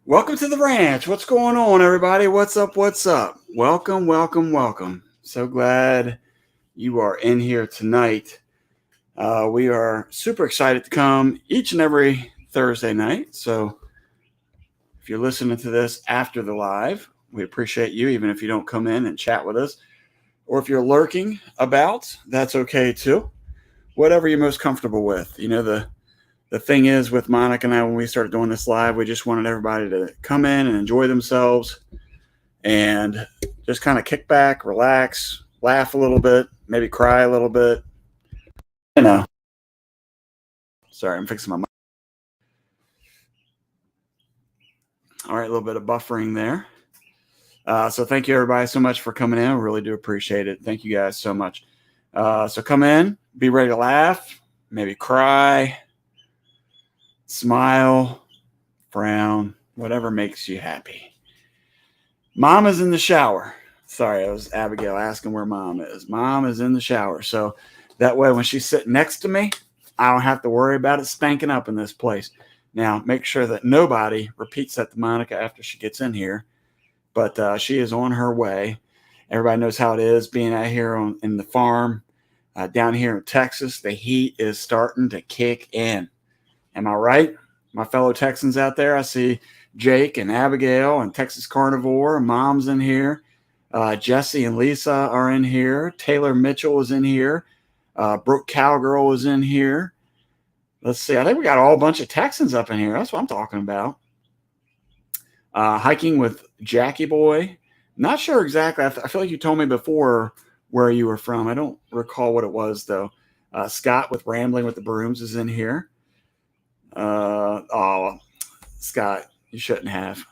Welcome to the ranch. What's going on, everybody? What's up? What's up? Welcome, welcome, welcome. So glad you are in here tonight. We are super excited to come each and every Thursday night. So if you're listening to this after the live, we appreciate you, even if you don't come in and chat with us. Or if you're lurking about, that's okay too. Whatever you're most comfortable with. The thing is with Monica and I, when we started doing this live, we just wanted everybody to come in and enjoy themselves and just kind of kick back, relax, laugh a little bit, maybe cry a little bit. You know, sorry, I'm fixing my mic. All right, a little bit of buffering there. So thank you everybody so much for coming in. I really do appreciate it. Thank you guys so much. So come in, be ready to laugh, maybe cry, smile, frown, whatever makes you happy. Mom is in the shower. Sorry, it was Abigail asking where Mom is. Mom is in the shower. So that way when she's sitting next to me, I don't have to worry about it spanking up in this place. Now, make sure that nobody repeats that to Monica after she gets in here. But she is on her way. Everybody knows how it is being out here in the farm down here in Texas. The heat is starting to kick in. Am I right? My fellow Texans out there, I see Jake and Abigail and Texas Carnivore. Mom's in here. Jesse and Lisa are in here. Taylor Mitchell is in here. Brooke Cowgirl is in here. Let's see. I think we got a whole bunch of Texans up in here. That's what I'm talking about. Hiking with Jackie Boy. Not sure exactly. I feel like you told me before where you were from. I don't recall what it was, though. Scott with Rambling with the Brooms is in here. Scott, you shouldn't have.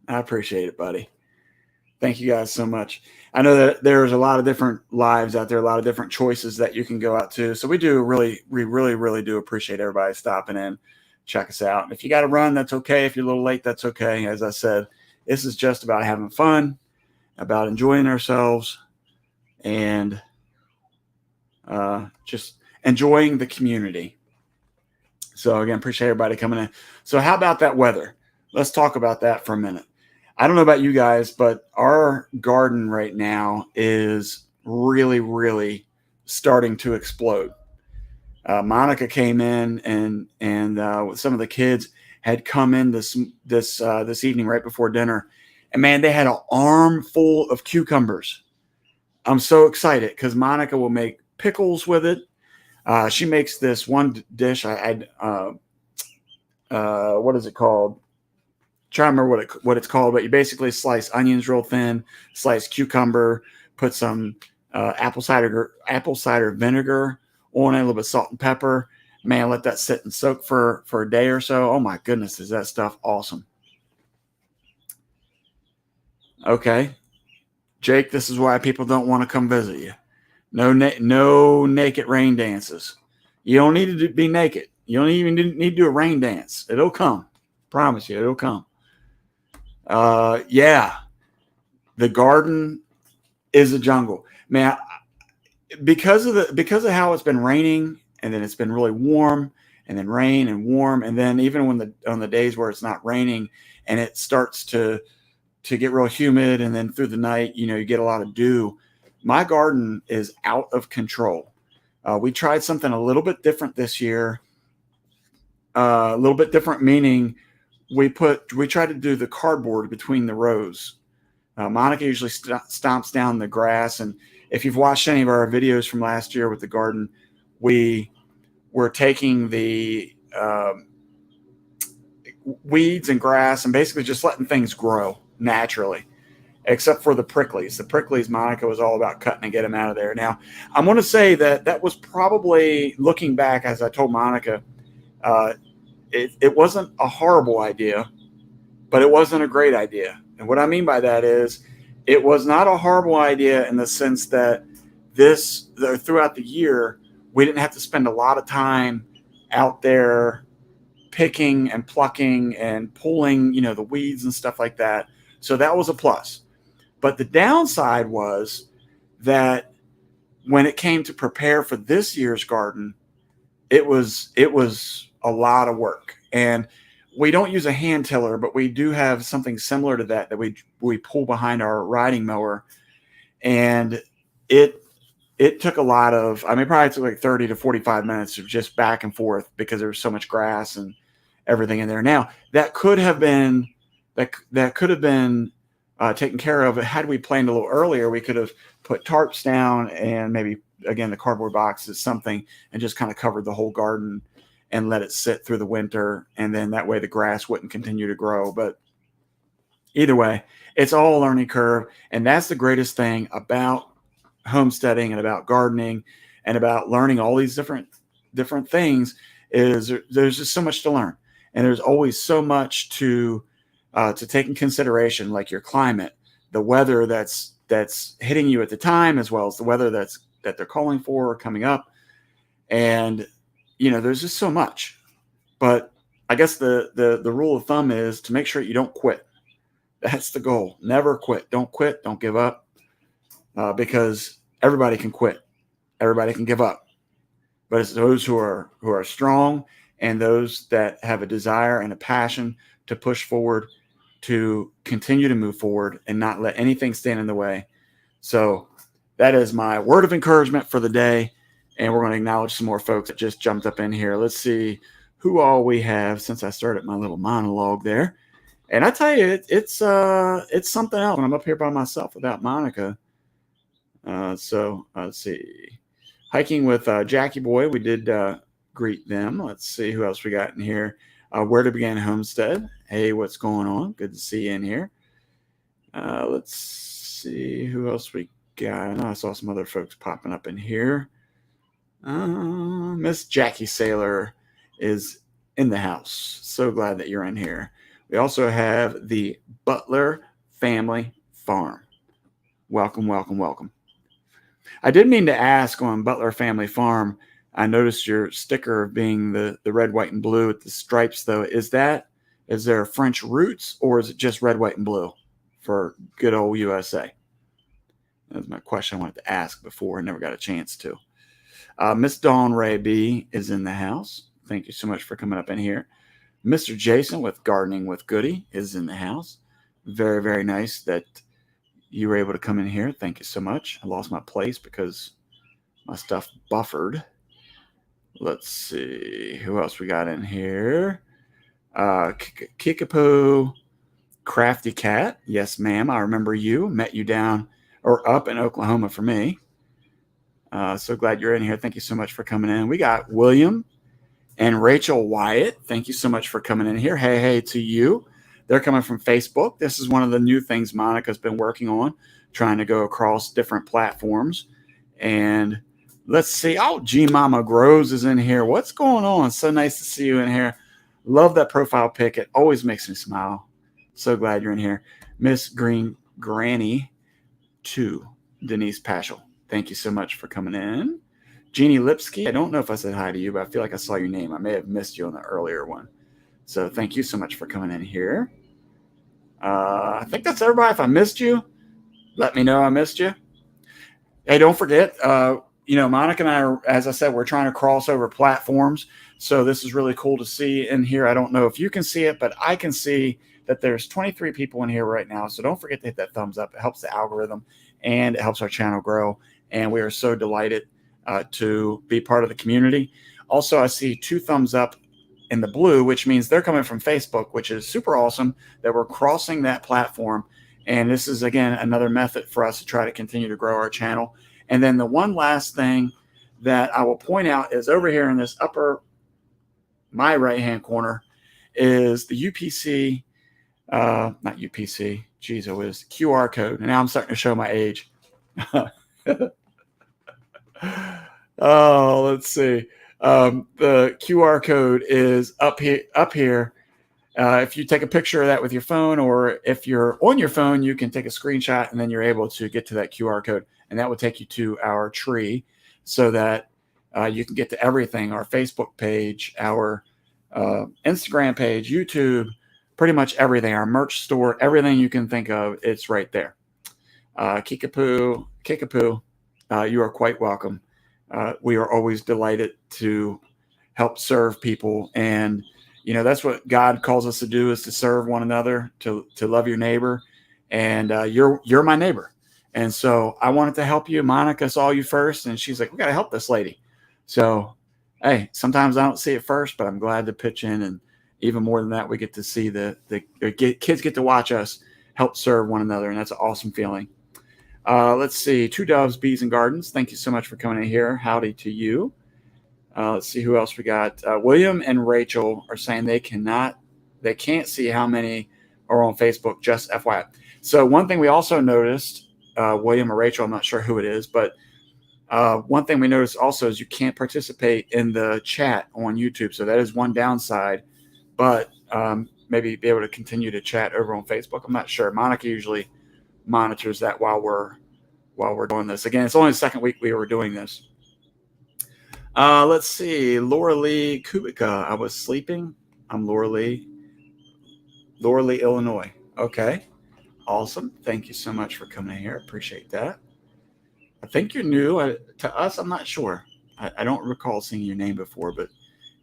I appreciate it, buddy. Thank you guys so much. I know that there's a lot of different lives out there, a lot of different choices that you can go out to. So we really do appreciate everybody stopping in. Check us out. If you got to run, that's okay. If you're a little late, that's okay. As I said, this is just about having fun, about enjoying ourselves, and just enjoying the community. So again, appreciate everybody coming in. So how about that weather? Let's talk about that for a minute. I don't know about you guys, but our garden right now is really, really starting to explode. Monica came in and with some of the kids had come in this evening right before dinner, and man, they had an armful of cucumbers. I'm so excited because Monica will make pickles with it. She makes this one dish. What is it called? Trying to remember what it's called, but you basically slice onions real thin, slice cucumber, put some apple cider vinegar on it, a little bit of salt and pepper. Man, let that sit and soak for a day or so. Oh my goodness, is that stuff awesome? Okay, Jake, this is why people don't want to come visit you. No naked rain dances. You don't need to be naked. You don't even need to do a rain dance. It'll come. Promise you, it'll come. Yeah, the garden is a jungle, man. Because of how it's been raining, and then it's been really warm, and then rain and warm, and then even on the days where it's not raining, and it starts to get real humid, and then through the night, you get a lot of dew. My garden is out of control. We tried something a little bit different this year. A little bit different meaning we tried to do the cardboard between the rows. Monica usually stomps down the grass, and if you've watched any of our videos from last year with the garden, we were taking the weeds and grass and basically just letting things grow naturally, except for the pricklies. The pricklies, Monica was all about cutting and get them out of there. Now, I'm going to say that was probably, looking back, as I told Monica, it wasn't a horrible idea, but it wasn't a great idea. And what I mean by that is it was not a horrible idea in the sense that throughout the year, we didn't have to spend a lot of time out there picking and plucking and pulling, the weeds and stuff like that. So that was a plus. But the downside was that when it came to prepare for this year's garden, it was a lot of work. And we don't use a hand tiller, but we do have something similar to that we pull behind our riding mower, and it took a lot of, I mean, probably took like 30 to 45 minutes of just back and forth because there was so much grass and everything in there. Now that could have been taken care of. Had we planned a little earlier, we could have put tarps down and maybe, again, the cardboard boxes, something, and just kind of covered the whole garden and let it sit through the winter. And then that way the grass wouldn't continue to grow. But either way, it's all a learning curve. And that's the greatest thing about homesteading and about gardening and about learning all these different things, is there's just so much to learn. And there's always so much to take in consideration, like your climate, the weather that's hitting you at the time, as well as the weather that they're calling for or coming up. And, there's just so much. But I guess the rule of thumb is to make sure you don't quit. That's the goal. Never quit. Don't quit. Don't give up. Because everybody can quit. Everybody can give up. But it's those who are strong and those that have a desire and a passion to push forward, to continue to move forward and not let anything stand in the way. So that is my word of encouragement for the day. And we're going to acknowledge some more folks that just jumped up in here. Let's see who all we have since I started my little monologue there. And I tell you, it's something else when I'm up here by myself without Monica. So let's see. Hiking with Jackie Boy, we did greet them. Let's see who else we got in here. Where to Begin Homestead. Hey, what's going on? Good to see you in here. Let's see who else we got. I know I saw some other folks popping up in here. Miss Jackie Saylor is in the house. So glad that you're in here. We also have the Butler Family Farm. Welcome, welcome, welcome. I did mean to ask on Butler Family Farm, I noticed your sticker being the red, white, and blue with the stripes, though. Is there French roots, or is it just red, white, and blue for good old USA? That's my question I wanted to ask before. I never got a chance to. Miss Dawn Ray B is in the house. Thank you so much for coming up in here. Mr. Jason with Gardening with Goody is in the house. Very, very nice that you were able to come in here. Thank you so much. I lost my place because my stuff buffered. Let's see who else we got in here. Kickapoo Crafty Cat. Yes, ma'am. I remember you. Met you down or up in Oklahoma for me. So glad you're in here. Thank you so much for coming in. We got William and Rachel Wyatt. Thank you so much for coming in here. Hey to you. They're coming from Facebook. This is one of the new things Monica's been working on, trying to go across different platforms. And let's see. Oh, G Mama Grows is in here. What's going on? So nice to see you in here. Love that profile pic. It always makes me smile. So glad you're in here. Miss Green Granny 2, Denise Paschal. Thank you so much for coming in. Jeannie Lipsky. I don't know if I said hi to you, but I feel like I saw your name. I may have missed you on the earlier one. So thank you so much for coming in here. I think that's everybody. If I missed you, let me know I missed you. Hey, don't forget, Monica and I are, as I said, we're trying to cross over platforms. So this is really cool to see in here. I don't know if you can see it, but I can see that there's 23 people in here right now. So don't forget to hit that thumbs up. It helps the algorithm and it helps our channel grow. And we are so delighted to be part of the community. Also, I see 2 thumbs up in the blue, which means they're coming from Facebook, which is super awesome that we're crossing that platform. And this is, again, another method for us to try to continue to grow our channel. And then the one last thing that I will point out is over here in this my right-hand corner is the UPC, not UPC, geez, it was QR code. And now I'm starting to show my age. Oh, let's see. The QR code is up here. If you take a picture of that with your phone, or if you're on your phone, you can take a screenshot and then you're able to get to that QR code, and that will take you to our tree so that you can get to everything, our Facebook page, our Instagram page, YouTube, pretty much everything, our merch store, everything you can think of, it's right there. Kickapoo, you are quite welcome. We are always delighted to help serve people. And, That's what God calls us to do, is to serve one another, to love your neighbor. And you're my neighbor. And so I wanted to help you. Monica saw you first, and she's like, we got to help this lady. So, hey, sometimes I don't see it first, but I'm glad to pitch in. And even more than that, we get to see the kids get to watch us help serve one another. And that's an awesome feeling. Let's see. Two Doves, Bees, and Gardens. Thank you so much for coming in here. Howdy to you. Let's see who else we got. William and Rachel are saying they can't see how many are on Facebook, just FYI. So one thing we also noticed, William or Rachel, I'm not sure who it is, but one thing we noticed also is you can't participate in the chat on YouTube. So that is one downside, but maybe be able to continue to chat over on Facebook. I'm not sure. Monica usually monitors that while we're doing this. Again, it's only the second week we were doing this. Let's see. Laura Lee Kubica. I was sleeping. I'm Laura Lee, Illinois. Okay. Awesome. Thank you so much for coming in here. Appreciate that. I think you're new to us. I'm not sure. I don't recall seeing your name before, but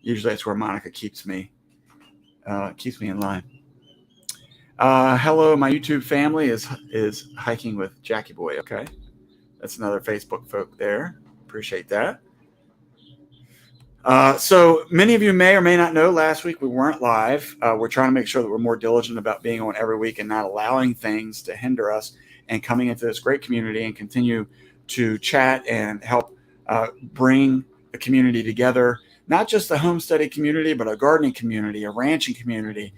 usually that's where Monica keeps me in line. Hello, my YouTube family is hiking with Jackie Boy. Okay. That's another Facebook folk there. Appreciate that. So many of you may or may not know, last week we weren't live. We're trying to make sure that we're more diligent about being on every week and not allowing things to hinder us and coming into this great community and continue to chat and help bring the community together. Not just the homesteading community, but a gardening community, a ranching community.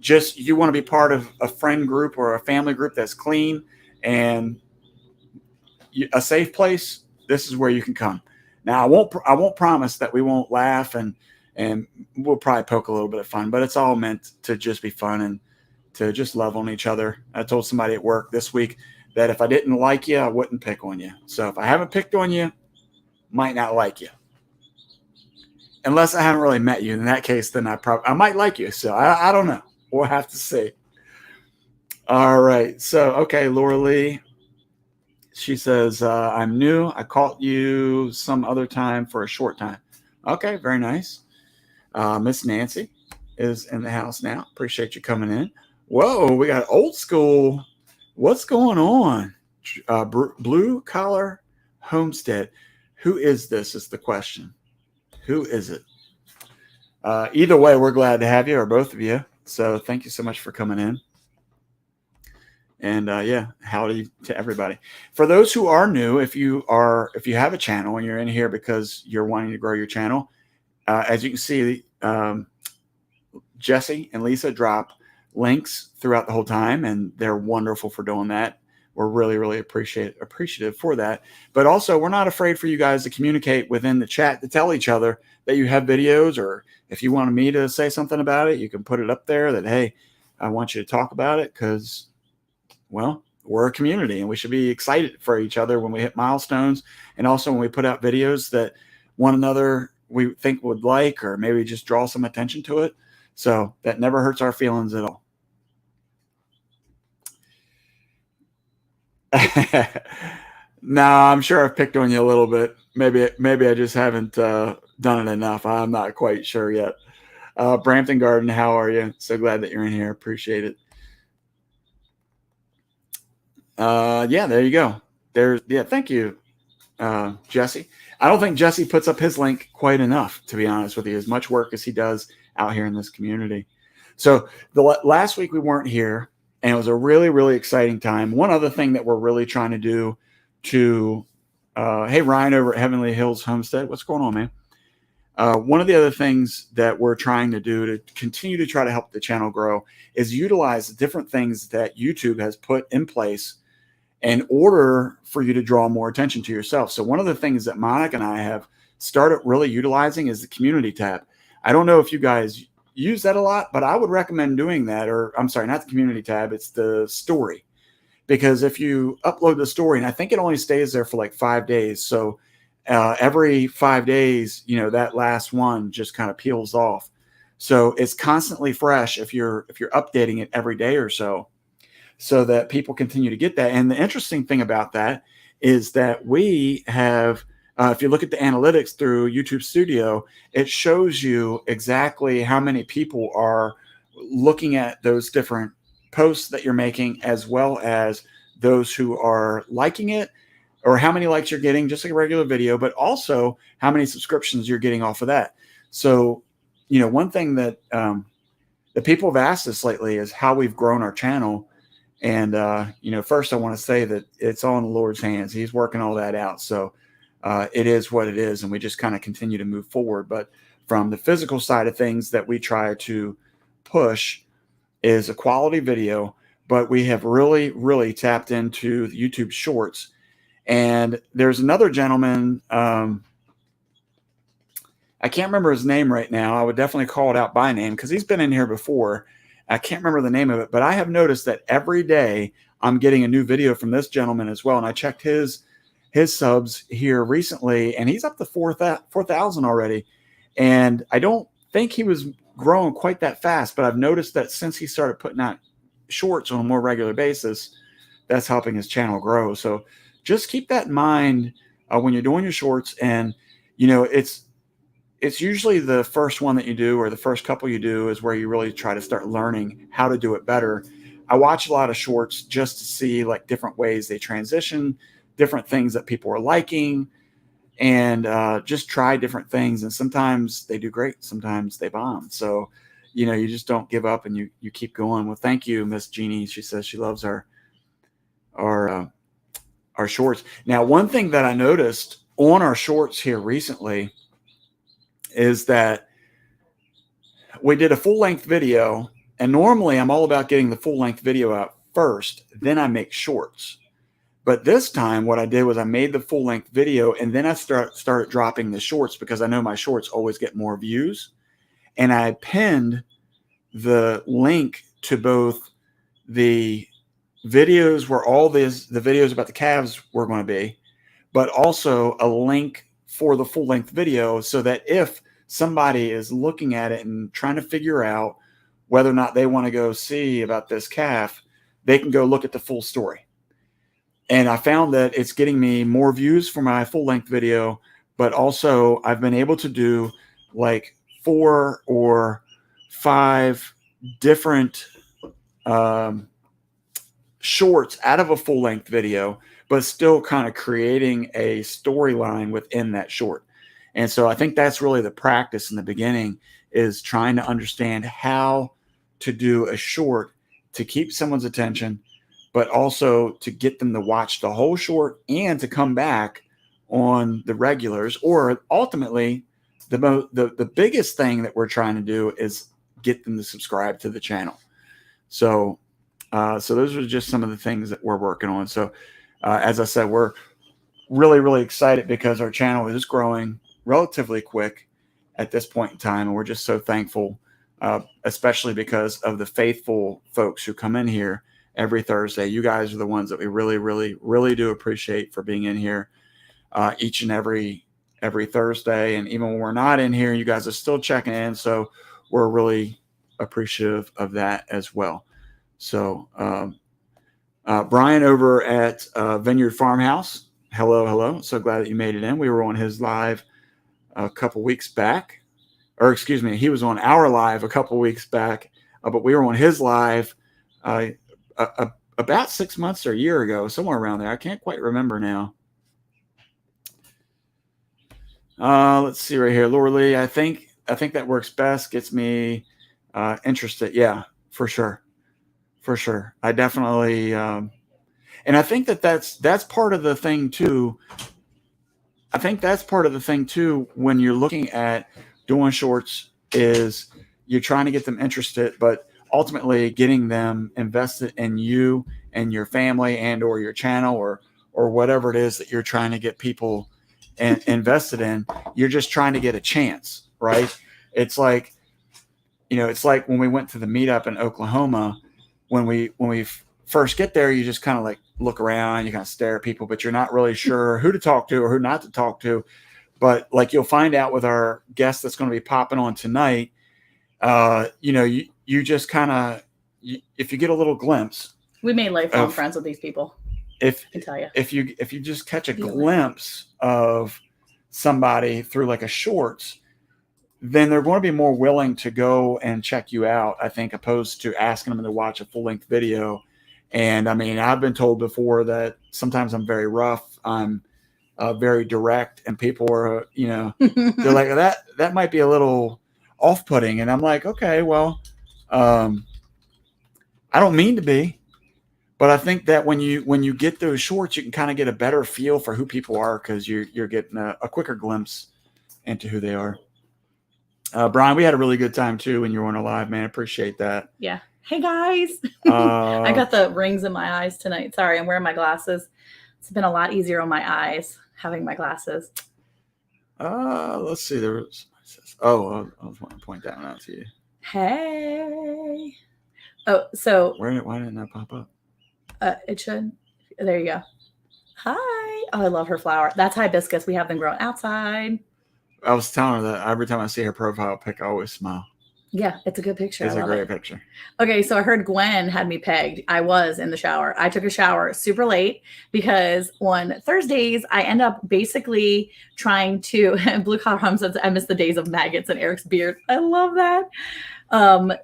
Just you want to be part of a friend group or a family group that's clean and a safe place. This is where you can come. Now, I won't promise that we won't laugh and we'll probably poke a little bit of fun, but it's all meant to just be fun and to just love on each other. I told somebody at work this week that if I didn't like you, I wouldn't pick on you. So if I haven't picked on you, might not like you. Unless I haven't really met you. In that case, then I might like you. So I don't know. We'll have to see. All right. So, okay, Laura Lee. She says, I'm new. I caught you some other time for a short time. Okay, very nice. Miss Nancy is in the house now. Appreciate you coming in. Whoa, we got old school. What's going on? Blue Collar Homestead. Who is this is the question. Who is it? Either way, we're glad to have you, or both of you. So thank you so much for coming in. And howdy to everybody. For those who are new, if you have a channel and you're in here because you're wanting to grow your channel, as you can see, Jesse and Lisa drop links throughout the whole time, and they're wonderful for doing that. We're really, really appreciative for that. But also, we're not afraid for you guys to communicate within the chat to tell each other that you have videos, or if you wanted me to say something about it, you can put it up there that, hey, I want you to talk about it because, well, we're a community and we should be excited for each other when we hit milestones. And also when we put out videos that one another we think would like, or maybe just draw some attention to it. So that never hurts our feelings at all. No, I'm sure I've picked on you a little bit. Maybe I just haven't done it enough. I'm not quite sure yet. Brampton Garden, how are you? So glad that you're in here. Appreciate it. There you go. Thank you, Jesse. I don't think Jesse puts up his link quite enough, to be honest with you, as much work as he does out here in this community. So the last week we weren't here, and it was a really, really exciting time. One other thing that we're really trying to do hey, Ryan over at Heavenly Hills Homestead, what's going on, man? One of the other things that we're trying to do to continue to try to help the channel grow is utilize the different things that YouTube has put in place in order for you to draw more attention to yourself. So one of the things that Monica and I have started really utilizing is the community tab. I don't know if you guys use that a lot, but I would recommend doing that. Or I'm sorry, not the community tab, it's the story. Because if you upload the story, and I think it only stays there for like 5 days. So every 5 days, that last one just kind of peels off. So it's constantly fresh if you're updating it every day or so that people continue to get that. And the interesting thing about that is that we have if you look at the analytics through YouTube Studio, it shows you exactly how many people are looking at those different posts that you're making, as well as those who are liking it, or how many likes you're getting, just like a regular video, but also how many subscriptions you're getting off of that. So, one thing that the people have asked us lately is how we've grown our channel. And, first I want to say that it's all in the Lord's hands. He's working all that out. So it is what it is. And we just kind of continue to move forward. But from the physical side of things that we try to push is a quality video, but we have really, really tapped into the YouTube Shorts. And there's another gentleman, I can't remember his name right now. I would definitely call it out by name because he's been in here before. I can't remember the name of it, but I have noticed that every day I'm getting a new video from this gentleman as well. And I checked his subs here recently, and he's up to 4,000 already. And I don't think he was growing quite that fast, but I've noticed that since he started putting out shorts on a more regular basis, that's helping his channel grow. So just keep that in mind when you're doing your shorts. And, it's usually the first one that you do, or the first couple you do, is where you really try to start learning how to do it better. I watch a lot of shorts just to see like different ways they transition, different things that people are liking, and just try different things. And sometimes they do great, sometimes they bomb. So, you just don't give up, and you keep going. Well, thank you, Miss Jeannie. She says she loves our shorts. Now, one thing that I noticed on our shorts here recently is that we did a full-length video, and normally I'm all about getting the full-length video out first, then I make shorts. But this time what I did was I made the full-length video, and then I started dropping the shorts, because I know my shorts always get more views. And I pinned the link to both the videos where all the videos about the calves were going to be, but also a link for the full-length video, so that if somebody is looking at it and trying to figure out whether or not they want to go see about this calf, they can go look at the full story. And I found that it's getting me more views for my full-length video, but also I've been able to do like 4 or 5 different shorts out of a full-length video, but still kind of creating a storyline within that short. And so I think that's really the practice in the beginning, is trying to understand how to do a short to keep someone's attention, but also to get them to watch the whole short and to come back on the regulars. Or ultimately, the biggest thing that we're trying to do is get them to subscribe to the channel. So those are just some of the things that we're working on. So as I said, we're really, really excited because our channel is growing relatively quick at this point in time. And we're just so thankful, especially because of the faithful folks who come in here every Thursday. You guys are the ones that we really, really, really do appreciate for being in here each and every Thursday. And even when we're not in here, you guys are still checking in. So we're really appreciative of that as well. So Brian over at Vineyard Farmhouse, hello. So glad that you made it in. We were on his live a couple weeks back, or excuse me, he was on our live a couple weeks back, but we were on his live about 6 months or a year ago, somewhere around there. I can't quite remember now. Let's see right here. Laura Lee, I think that works best. Gets me interested. Yeah, for sure. I definitely, and I think that's part of the thing too. I think that's part of the thing too, when you're looking at doing shorts, is you're trying to get them interested, but ultimately getting them invested in you and your family and or your channel or whatever it is that you're trying to get people invested in. You're just trying to get a chance, right? It's like, it's like when we went to the meetup in Oklahoma. When we first get there, you just kind of like look around, you kind of stare at people, but you're not really sure who to talk to or who not to talk to. But like you'll find out with our guest that's going to be popping on tonight, you just kind of, if you get a little glimpse. We made lifelong friends with these people. I can tell you. If you just catch a glimpse of somebody through like a shorts, then they're going to be more willing to go and check you out, I think, opposed to asking them to watch a full-length video. And I mean, I've been told before that sometimes I'm very rough. I'm very direct, and people are, they're like, that might be a little off-putting. And I'm like, okay, well, I don't mean to be, but I think that when you get those shorts, you can kind of get a better feel for who people are, because you're getting a quicker glimpse into who they are. Brian, we had a really good time too when you were on a live, man. Appreciate that. Yeah. Hey guys. I got the rings in my eyes tonight. Sorry, I'm wearing my glasses. It's been a lot easier on my eyes having my glasses. Let's see. I was wanting to point that one out to you. Hey. Oh, so why didn't that pop up? It should. There you go. Hi. Oh, I love her flower. That's hibiscus. We have them growing outside. I was telling her that every time I see her profile pic, I always smile. Yeah, it's a good picture. It's a great picture. Okay, so I heard Gwen had me pegged. I was in the shower. I took a shower super late because on Thursdays, I end up basically trying to, Blue Collar Hum says, I miss the days of maggots and Eric's beard. I love that.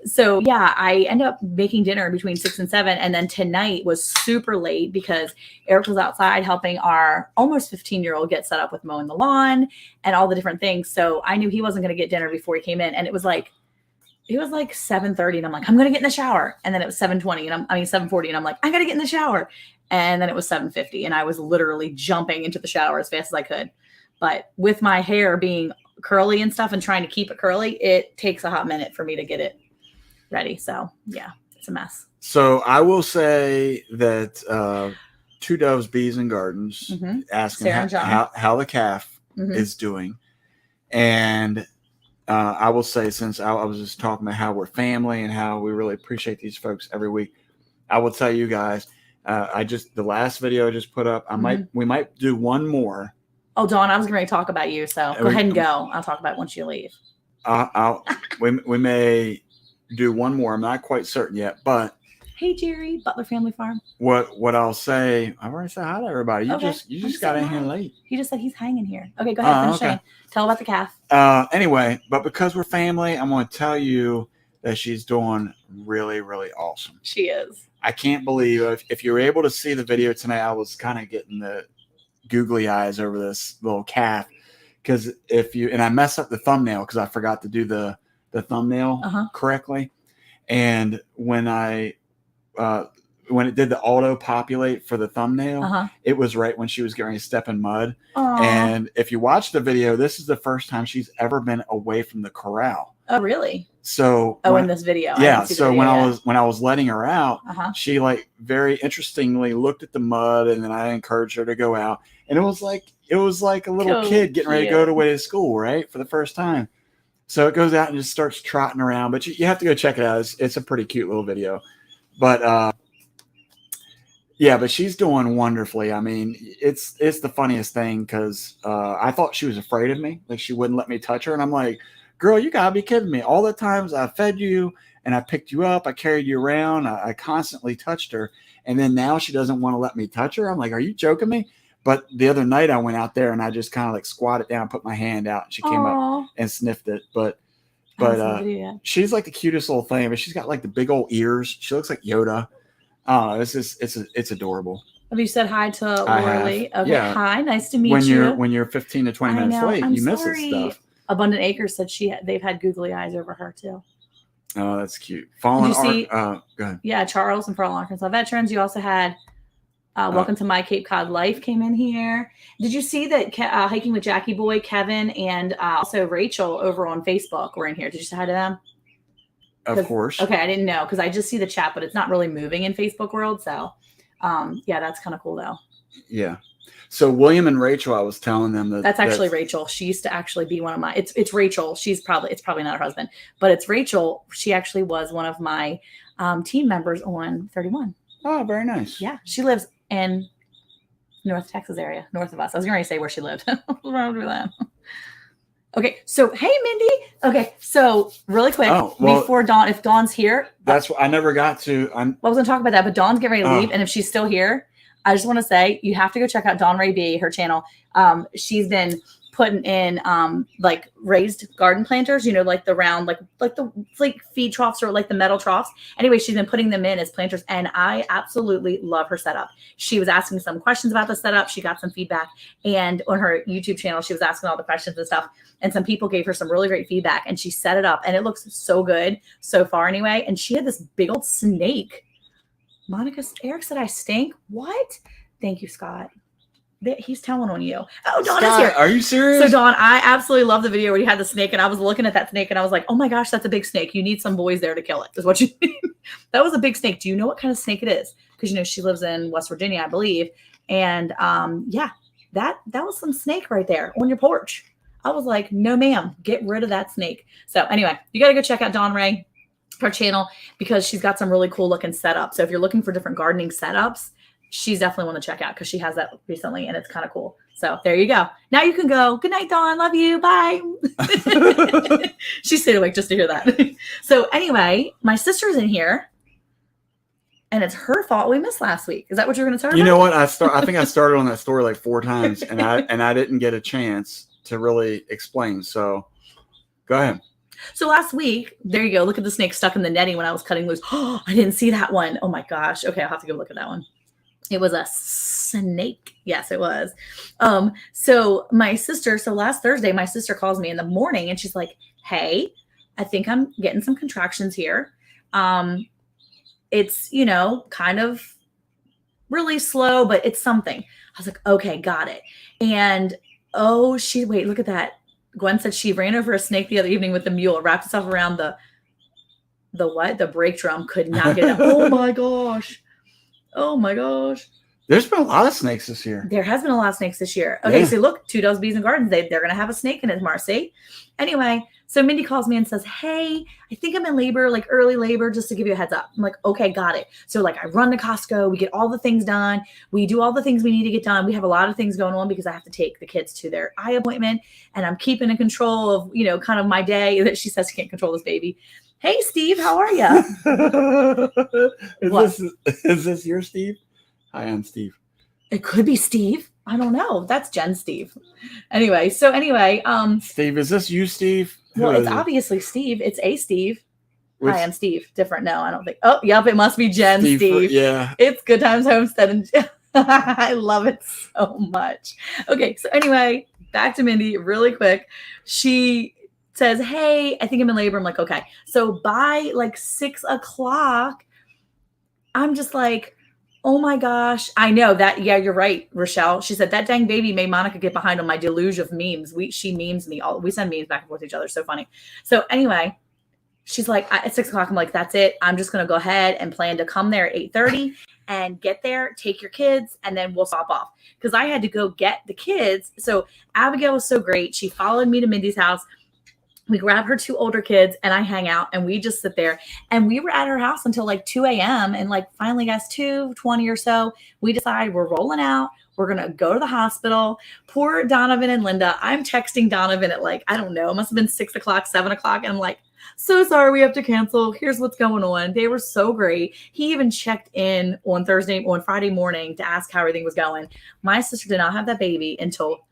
So yeah, I end up making dinner between 6 and 7. And then tonight was super late because Eric was outside helping our almost 15-year-old get set up with mowing the lawn and all the different things. So I knew he wasn't going to get dinner before he came in. And it was like 7:30 and I'm like, I'm going to get in the shower. And then it was 7:20 and 7:40 and I'm like, I got to get in the shower. And then it was 7:50 and I was literally jumping into the shower as fast as I could. But with my hair being curly and stuff and trying to keep it curly, it takes a hot minute for me to get it ready. So yeah, it's a mess. So I will say that Two Doves, Bees and Gardens asking how the calf is doing. And I will say, since I was just talking about how we're family and how we really appreciate these folks every week, I will tell you guys, the last video I just put up, we might do one more. Oh, Dawn, I was going to talk about you, so go ahead and go. I'll talk about it once you leave. We may do one more. I'm not quite certain yet, but hey, Jerry, Butler Family Farm. What I'll say, I've already said hi to everybody. You just got in here late. He just said he's hanging here. Okay, go ahead. Finish saying. Tell about the calf. Anyway, but because we're family, I'm going to tell you that she's doing really, really awesome. She is. I can't believe if you were able to see the video tonight, I was kind of getting the googly eyes over this little calf, because I messed up the thumbnail because I forgot to do the thumbnail correctly, and when it did the auto populate for the thumbnail, it was right when she was getting ready to step in mud. And if you watch the video, this is the first time she's ever been away from the corral. Oh, really? So in this video. Yeah. So when I was letting her out, she like very interestingly looked at the mud, and then I encouraged her to go out. And it was like a little kid getting ready to go to school, right? For the first time. So it goes out and just starts trotting around, but you have to go check it out. It's a pretty cute little video, but, yeah, but she's doing wonderfully. I mean, it's the funniest thing, because I thought she was afraid of me. Like, she wouldn't let me touch her. And I'm like, girl, you got to be kidding me. All the times I fed you and I picked you up, I carried you around, I constantly touched her. And then now she doesn't want to let me touch her. I'm like, are you joking me? But the other night I went out there and I just kind of like squatted down, put my hand out, and she came up and sniffed it. But she's like the cutest little thing. But she's got like the big old ears. She looks like Yoda. It's adorable. Have you said hi to Lorelei? Okay, yeah. Hi, nice to meet you. When you're 15 to 20 minutes late, you miss this stuff. Abundant Acres said they've had googly eyes over her too. Oh, that's cute. Go ahead. Yeah, Charles and For All Arkansas Veterans. You also had Welcome to My Cape Cod Life came in here. Did you see that Hiking with Jackie Boy, Kevin, and also Rachel over on Facebook were in here? Did you say hi to them? Of course. Okay, I didn't know because I just see the chat, but it's not really moving in Facebook world. So, yeah, that's kind of cool though. Yeah. So William and Rachel, I was telling them that's actually Rachel. She used to actually be one of my. It's Rachel. It's probably not her husband, but it's Rachel. She actually was one of my team members on 31. Oh, very nice. Yeah, she lives in North Texas area, north of us. I was going to say where she lived. What's wrong with that? Okay, so hey, Mindy. Okay, so really quick before Dawn, if Dawn's here, that's what I never got to. I was going to talk about that, but Dawn's getting ready to leave, and if she's still here, I just want to say you have to go check out Dawn Ray B, her channel. She's been putting in like raised garden planters, you know, like the round, like the like feed troughs or like the metal troughs. Anyway, she's been putting them in as planters, and I absolutely love her setup. She was asking some questions about the setup. She got some feedback, and on her YouTube channel, she was asking all the questions and stuff. And some people gave her some really great feedback, and she set it up, and it looks so good so far anyway. And she had this big old snake. Eric said I stink. What? Thank you, Scott. He's telling on you. Oh, Dawn is here. Are you serious? So, Dawn, I absolutely love the video where you had the snake, and I was looking at that snake, and I was like, oh my gosh, that's a big snake. You need some boys there to kill it, is what you need. That was a big snake. Do you know what kind of snake it is? Because, you know, she lives in West Virginia, I believe. And yeah, that was some snake right there on your porch. I was like, no, ma'am, get rid of that snake. So anyway, you got to go check out Dawn Ray, her channel, because she's got some really cool looking setups. So if you're looking for different gardening setups, she's definitely one to check out because she has that recently and it's kind of cool. So there you go. Now you can go. Good night, Dawn. Love you. Bye. She stayed awake just to hear that. So anyway, my sister's in here. And it's her fault we missed last week. Is that what you're going to tell her? You know what? I think I started on that story like 4 times, and I didn't get a chance to really explain. So go ahead. So last week, there you go. Look at the snake stuck in the netting when I was cutting loose. Oh, I didn't see that one. Oh my gosh. Okay, I'll have to go look at that one. It was a snake. Yes, it was. So last Thursday, my sister calls me in the morning and she's like, hey, I think I'm getting some contractions here. It's, you know, kind of really slow, but it's something. I was like, okay, got it. And wait, look at that. Gwen said she ran over a snake the other evening with the mule, wrapped itself around the what? The brake drum, could not get it. Oh my gosh. Oh my gosh. There's been a lot of snakes this year. There has been a lot of snakes this year. Okay, So look, 2 Doves, Bees, and Gardens. They're going to have a snake in it tomorrow. See? Anyway, so Mindy calls me and says, hey, I think I'm in labor, like early labor, just to give you a heads up. I'm like, okay, got it. So like I run to Costco. We get all the things done. We do all the things we need to get done. We have a lot of things going on because I have to take the kids to their eye appointment. And I'm keeping in control of, you know, kind of my day. That she says she can't control this baby. Hey, Steve, how are you? Is this your Steve? Hi, I'm Steve. It could be Steve. I don't know. That's Jen Steve. Anyway, Steve, is this you, Steve? Well, it's obviously Steve. It's a Steve. Hi, I'm Steve. Different. No, I don't think. Oh, yep. It must be Jen Steve. Yeah. It's Good Times Homestead. And I love it so much. Okay. So anyway, back to Mindy really quick. She says, hey, I think I'm in labor. I'm like, okay. So by like 6 o'clock, I'm just like, oh my gosh. I know that. Yeah, you're right, Rochelle. She said that dang baby made Monica get behind on my deluge of memes. She memes me. We send memes back and forth to each other. So funny. So anyway, she's like, at 6 o'clock, I'm like, that's it. I'm just going to go ahead and plan to come there at 8:30 and get there, take your kids, and then we'll stop off. Because I had to go get the kids. So Abigail was so great. She followed me to Mindy's house. We grab her 2 older kids and I hang out and we just sit there, and we were at her house until like 2 a.m. And like finally, guys, 2:20 or so, we decide we're rolling out. We're going to go to the hospital. Poor Donavan and Linda. I'm texting Donovan at like, I don't know, it must have been 6 o'clock, 7 o'clock. And I'm like, so sorry, we have to cancel. Here's what's going on. They were so great. He even checked in on Friday morning to ask how everything was going. My sister did not have that baby until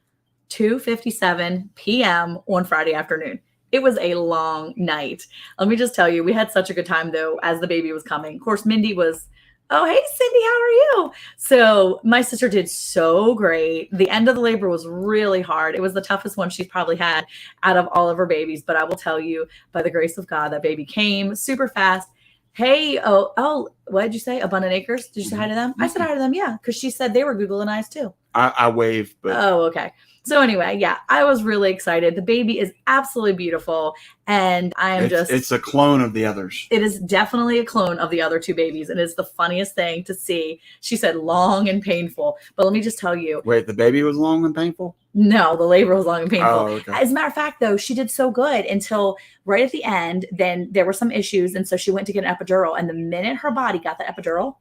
2:57 p.m. on Friday afternoon. It was a long night. Let me just tell you, we had such a good time, though, as the baby was coming. Of course, Mindy was, oh, hey, Cindy, how are you? So my sister did so great. The end of the labor was really hard. It was the toughest one she's probably had out of all of her babies. But I will tell you, by the grace of God, that baby came super fast. Hey, what did you say? Abundant Acres? Did you say hi to them? I said hi to them, yeah, because she said they were Googling eyes, too. I waved, but... Oh, okay. So anyway, yeah, I was really excited. The baby is absolutely beautiful. And it's a clone of the others. It is definitely a clone of the other 2 babies. And it's the funniest thing to see. She said long and painful. But let me just tell you. Wait, the baby was long and painful? No, the labor was long and painful. Oh, okay. As a matter of fact, though, she did so good until right at the end. Then there were some issues. And so she went to get an epidural. And the minute her body got the epidural,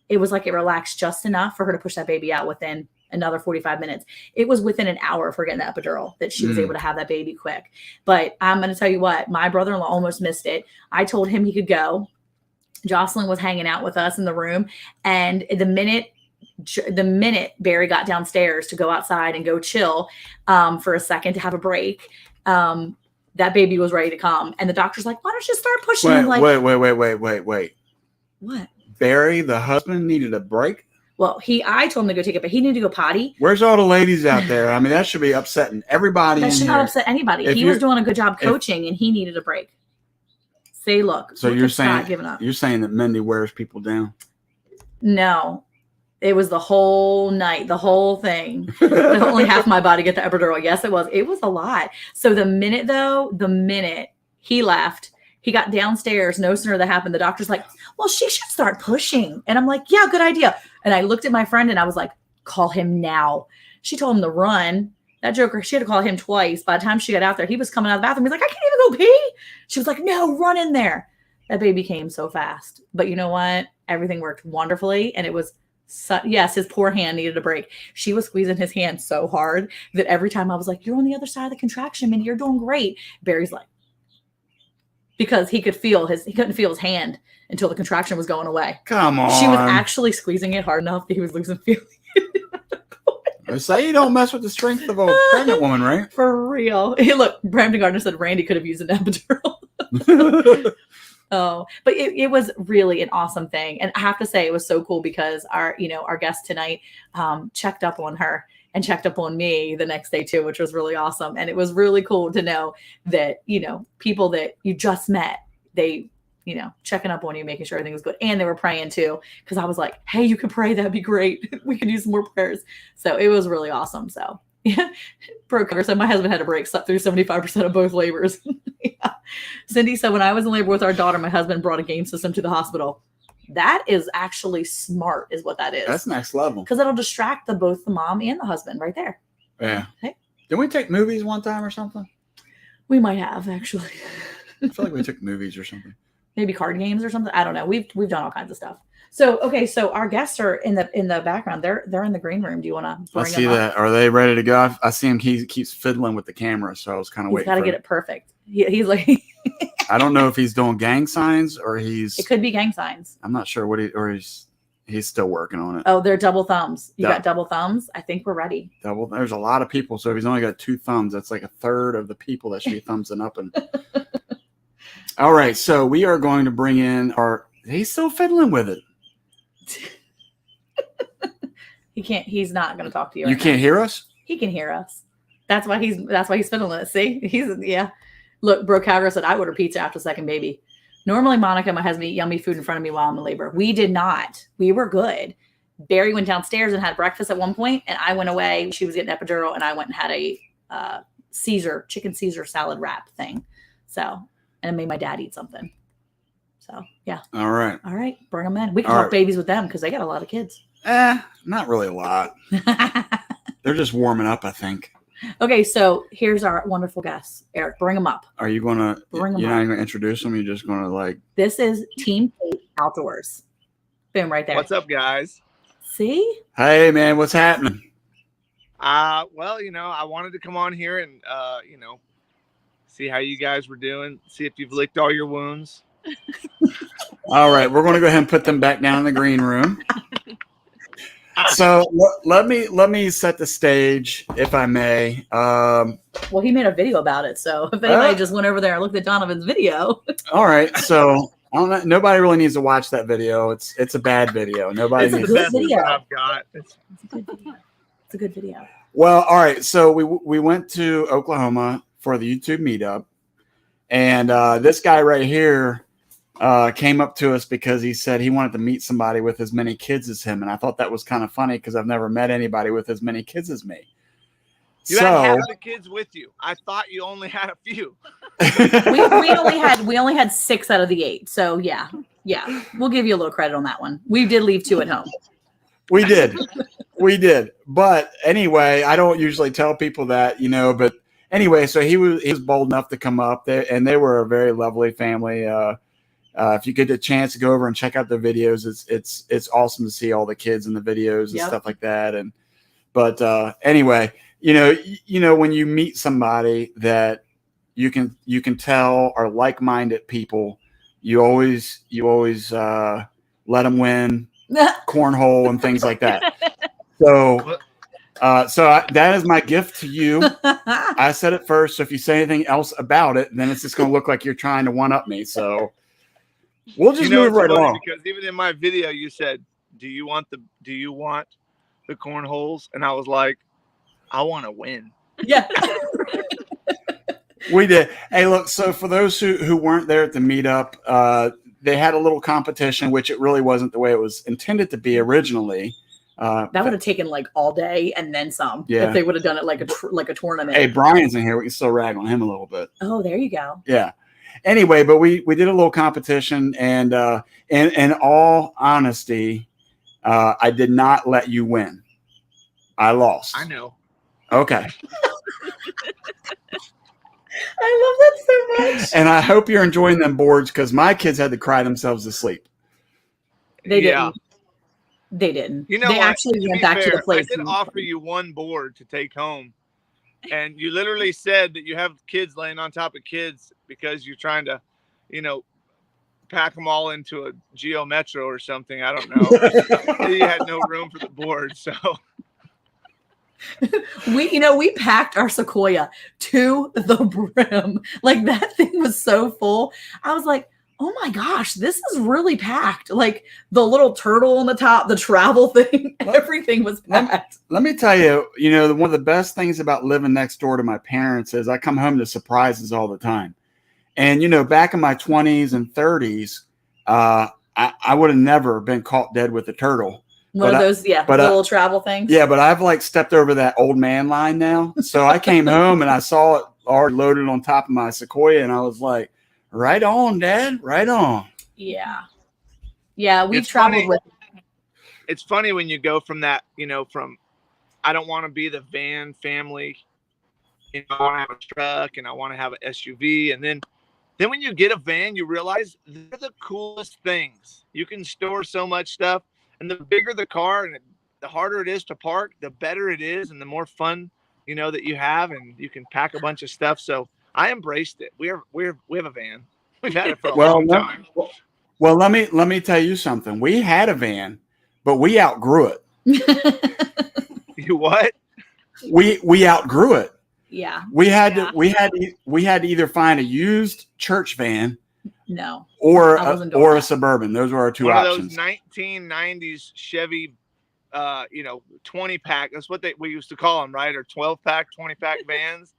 it was like it relaxed just enough for her to push that baby out within another 45 minutes. It was within an hour for getting the epidural that she was able to have that baby quick. But I'm going to tell you what, my brother-in-law almost missed it. I told him he could go. Jocelyn was hanging out with us in the room. And the minute The minute Barry got downstairs to go outside and go chill for a second to have a break, that baby was ready to come. And the doctor's like, why don't you start pushing him? Like, wait. What? Barry, the husband, needed a break? Well, I told him to go take it, but he needed to go potty. Where's all the ladies out there? I mean, that should be upsetting everybody. That should not upset anybody. He was doing a good job coaching, and he needed a break. Say, look. So you're saying that Mindy wears people down? No, it was the whole night, the whole thing. Only half my body get the epidural. Yes, it was. It was a lot. So the minute he left, he got downstairs. No sooner that happened, the doctor's like, well, she should start pushing. And I'm like, yeah, good idea. And I looked at my friend and I was like, call him now. She told him to run. That joker, she had to call him twice. By the time she got out there, he was coming out of the bathroom. He's like, I can't even go pee. She was like, no, run in there. That baby came so fast. But you know what? Everything worked wonderfully. And it was, yes, his poor hand needed a break. She was squeezing his hand so hard that every time I was like, you're on the other side of the contraction, Mindy, you're doing great. Barry's like, because he couldn't feel his hand until the contraction was going away. Come on. She was actually squeezing it hard enough that he was losing feeling. I say you don't mess with the strength of a pregnant woman, right? For real. Hey, look, Brampton Gardner said Randy could have used an epidural. Oh, but it was really an awesome thing. And I have to say it was so cool because our guest tonight checked up on her and checked up on me the next day too, which was really awesome. And it was really cool to know that, people that you just met, they, checking up on you, making sure everything was good. And they were praying too. Cause I was like, hey, you could pray. That'd be great. We could use some more prayers. So it was really awesome. So yeah. Broke. So my husband had a break, slept through 75% of both labors. Yeah. Cindy said, when I was in labor with our daughter, my husband brought a game system to the hospital. That is actually smart, is what that is. That's next level. Because it'll distract both the mom and the husband right there. Yeah. Hey. Didn't we take movies one time or something? We might have, actually. I feel like we took movies or something. Maybe card games or something. I don't know. We've done all kinds of stuff. So, okay. So our guests are in the background. They're in the green room. Do you want to bring them up? I see that. Are they ready to go? I see him. He keeps fiddling with the camera. So I was kind of waiting. He's got to get it perfect. He's like, I don't know if he's doing gang signs or it could be gang signs. I'm not sure what he's still working on it. Oh, they're double thumbs. You got double thumbs. I think we're ready. There's a lot of people. So if he's only got 2 thumbs, that's like a third of the people that should be thumbsing up. And all right. So we are going to bring in he's still fiddling with it. He's not going to talk to you. You can't hear us? He can hear us. That's why he's fiddling it. See, yeah. Look, Brooke Cowger said, I order pizza after second baby. Normally, Monica and my husband eat yummy food in front of me while I'm in labor. We did not. We were good. Barry went downstairs and had breakfast at one point, and I went away. She was getting epidural, and I went and had a chicken Caesar salad wrap thing. So, and I made my dad eat something. So, yeah. All right. Bring them in. We can talk babies with them because they got a lot of kids. Not really a lot. They're just warming up, I think. Okay, so here's our wonderful guests. Eric, bring them up. Are you going to? You're not going to introduce them. You're just going to This is Team Tate Outdoors. Boom, right there. What's up, guys? See? Hey, man, what's happening? Well, I wanted to come on here and see how you guys were doing. See if you've licked all your wounds. All right, we're going to go ahead and put them back down in the green room. So let me set the stage, if I may. Well, he made a video about it, so if anybody just went over there and looked at Donovan's video. All right, so I don't know, nobody really needs to watch that video. It's a bad video. Nobody needs the best video I've got. It's a good video. Well, all right, so we went to Oklahoma for the YouTube meetup, and this guy right here came up to us because he said he wanted to meet somebody with as many kids as him. And I thought that was kind of funny because I've never met anybody with as many kids as me. You had half the kids with you. I thought you only had a few. we only had 6 out of the 8. So yeah, we'll give you a little credit on that one. We did leave 2 at home. We did. But anyway, I don't usually tell people that, but anyway, so he was bold enough to come up there, and they were a very lovely family. If you get the chance to go over and check out their videos, it's awesome to see all the kids in the videos and stuff like that. But anyway, when you meet somebody that you can tell are like-minded people, you always let them win cornhole and things like that. So, that is my gift to you. I said it first. So if you say anything else about it, then it's just going to look like you're trying to one up me. So we'll just move right along. Because even in my video, you said, do you want the cornholes? And I was like, I want to win. Yeah. We did. Hey, look, so for those who weren't there at the meetup, they had a little competition, which it really wasn't the way it was intended to be originally. That would have taken like all day and then some. Yeah. If they would have done it like a tournament. Hey, Brian's in here. We can still rag on him a little bit. Oh, there you go. Yeah. Anyway, but we did a little competition, and in all honesty, I did not let you win. I lost. I know. Okay. I love that so much. And I hope you're enjoying them boards, because my kids had to cry themselves to sleep. They didn't. They didn't. You know, they actually went back to the place. I did offer you one board to take home, and you literally said that you have kids laying on top of kids because you're trying to, pack them all into a Geo Metro or something. I don't know. You had no room for the board, so. We packed our Sequoia to the brim. Like, that thing was so full. I was like, oh my gosh, this is really packed. Like, the little turtle on the top, the travel thing, everything was packed. Let me tell you, one of the best things about living next door to my parents is I come home to surprises all the time. And, back in my 20s and 30s, I would have never been caught dead with a turtle. One of those, little travel things. Yeah, but I've stepped over that old man line now. So I came home and I saw it already loaded on top of my Sequoia, and I was like, right on, Dad, right on. Yeah. Yeah, we've traveled with. It's funny when you go from that, from I don't want to be the van family, I want to have a truck and I want to have an SUV. And then when you get a van, you realize they're the coolest things. You can store so much stuff. And the bigger the car and the harder it is to park, the better it is and the more fun, that you have, and you can pack a bunch of stuff. So I embraced it. We have a van. We've had it for a long time. Well, let me tell you something. We had a van, but we outgrew it. You what? We outgrew it. Yeah. We had to either find a used church van. No. Or a Suburban. Those were our two options. One of those 1990s Chevy, 20-pack. That's what we used to call them, right? Or 12-pack, 20-pack vans.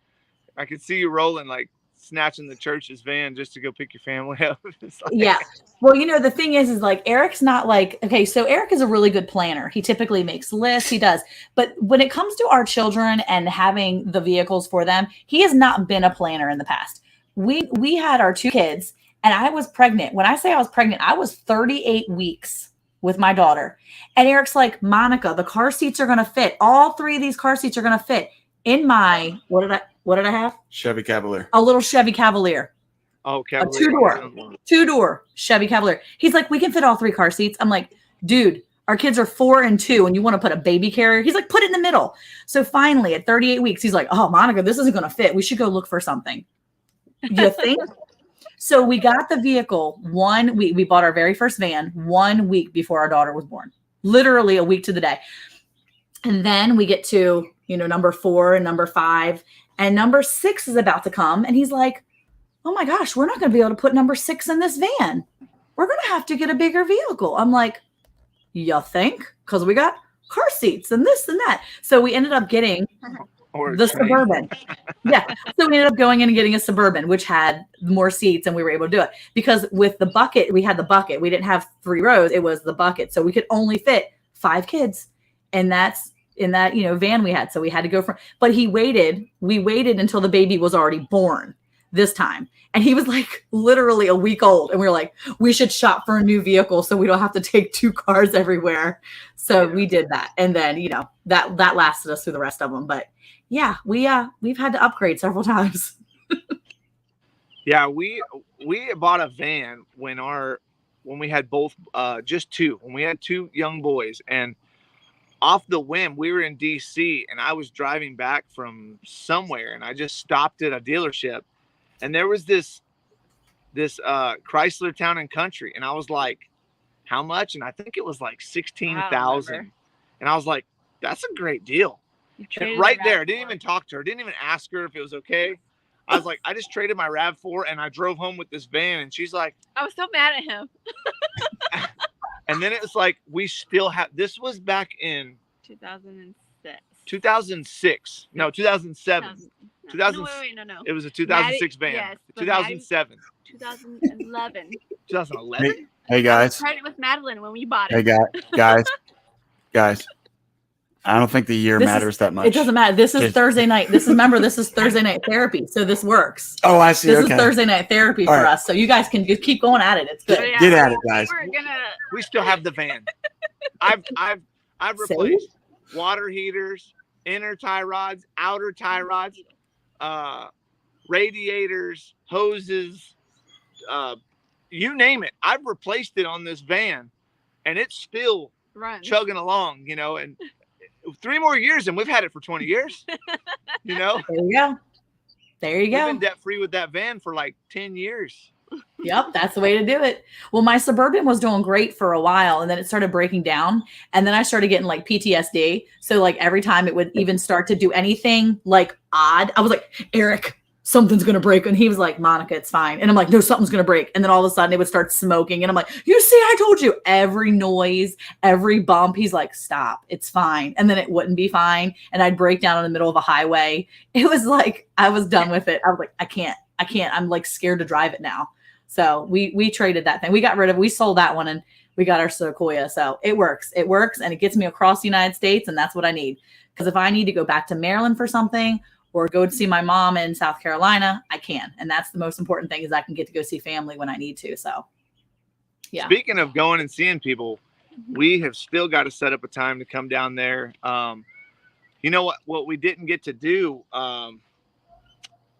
I could see you rolling, like snatching the church's van just to go pick your family up. Yeah. Well, the thing is like Eric's not like, okay, so Eric is a really good planner. He typically makes lists. He does. But when it comes to our children and having the vehicles for them, he has not been a planner in the past. We had our two kids. And I was pregnant. When I say I was pregnant, I was 38 weeks with my daughter. And Eric's like, Monica, the car seats are going to fit. All three of these car seats are going to fit in my, what did I have? Chevy Cavalier. A little Chevy Cavalier. Oh, Cavalier. A two-door Chevy Cavalier. He's like, we can fit all three car seats. I'm like, dude, our kids are 4 and 2 and you want to put a baby carrier? He's like, put it in the middle. So finally at 38 weeks, he's like, oh, Monica, this isn't going to fit. We should go look for something. You think? So we got the vehicle 1 week. We bought our very first van 1 week before our daughter was born, literally a week to the day. And then we get to, number 4 and number 5, and number 6 is about to come. And he's like, oh my gosh, we're not going to be able to put number 6 in this van. We're going to have to get a bigger vehicle. I'm like, you think? Because we got car seats and this and that. So we ended up getting the Suburban. Yeah. So we ended up going in and getting a Suburban, which had more seats, and we were able to do it because with the bucket, we had the bucket. We didn't have 3 rows. It was the bucket. So we could only fit 5 kids. And that's in that, van we had. So we had to go but we waited until the baby was already born this time. And he was like literally a week old. And we were like, we should shop for a new vehicle so we don't have to take 2 cars everywhere. So we did that. And then, that lasted us through the rest of them. But yeah, we've had to upgrade several times. Yeah, we bought a van when we had both just 2. When we had 2 young boys, and off the whim, we were in DC and I was driving back from somewhere and I just stopped at a dealership and there was this Chrysler Town and Country, and I was like, how much? And I think it was like $16,000. And I was like, that's a great deal. And right there, I didn't even talk to her. Didn't even ask her if it was okay. I was like, I just traded my RAV4 and I drove home with this van. And she's like, I was so mad at him. And then it was like, we still have, this was back in 2006. No, 2007. 2000. No. It was a 2006 van. Yes, 2007. 2011. 2011. Hey guys. Pregnant with Madeline when we bought Hey it. guys. I don't think the year matters that much. It doesn't matter. This is Thursday night. This is Thursday night therapy. So this works. Oh, I see. This is Thursday night therapy for us. So you guys can just keep going at it. It's good. Yeah, Get at it, guys. We still have the van. I've replaced water heaters, inner tie rods, outer tie rods, radiators, hoses, you name it. I've replaced it on this van, and it's still chugging along, you know, and 3 more years and we've had it for 20 years, you know. There you go. We've been debt free with that van for like 10 years. Yep, that's the way to do it. Well, my Suburban was doing great for a while, and then it started breaking down, and then I started getting like PTSD. So like every time it would even start to do anything like odd, I was like, Eric, something's gonna break. And he was like, Monica, it's fine. And I'm like, no, something's gonna break. And then all of a sudden it would start smoking, and I'm like, you see, I told you. Every noise, every bump, he's like, stop, it's fine. And then it wouldn't be fine, and I'd break down in the middle of a highway. It was like I was done with it. I was like, I can't. I'm like scared to drive it now. So we traded that thing. We sold that one, and we got our Sequoia. So it works, and it gets me across the United States, and that's what I need. Because if I need to go back to Maryland for something, or go to see my mom in South Carolina, I can. And that's the most important thing, is I can get to go see family when I need to. So, yeah. Speaking of going and seeing people, we have still got to set up a time to come down there. You know what we didn't get to do? I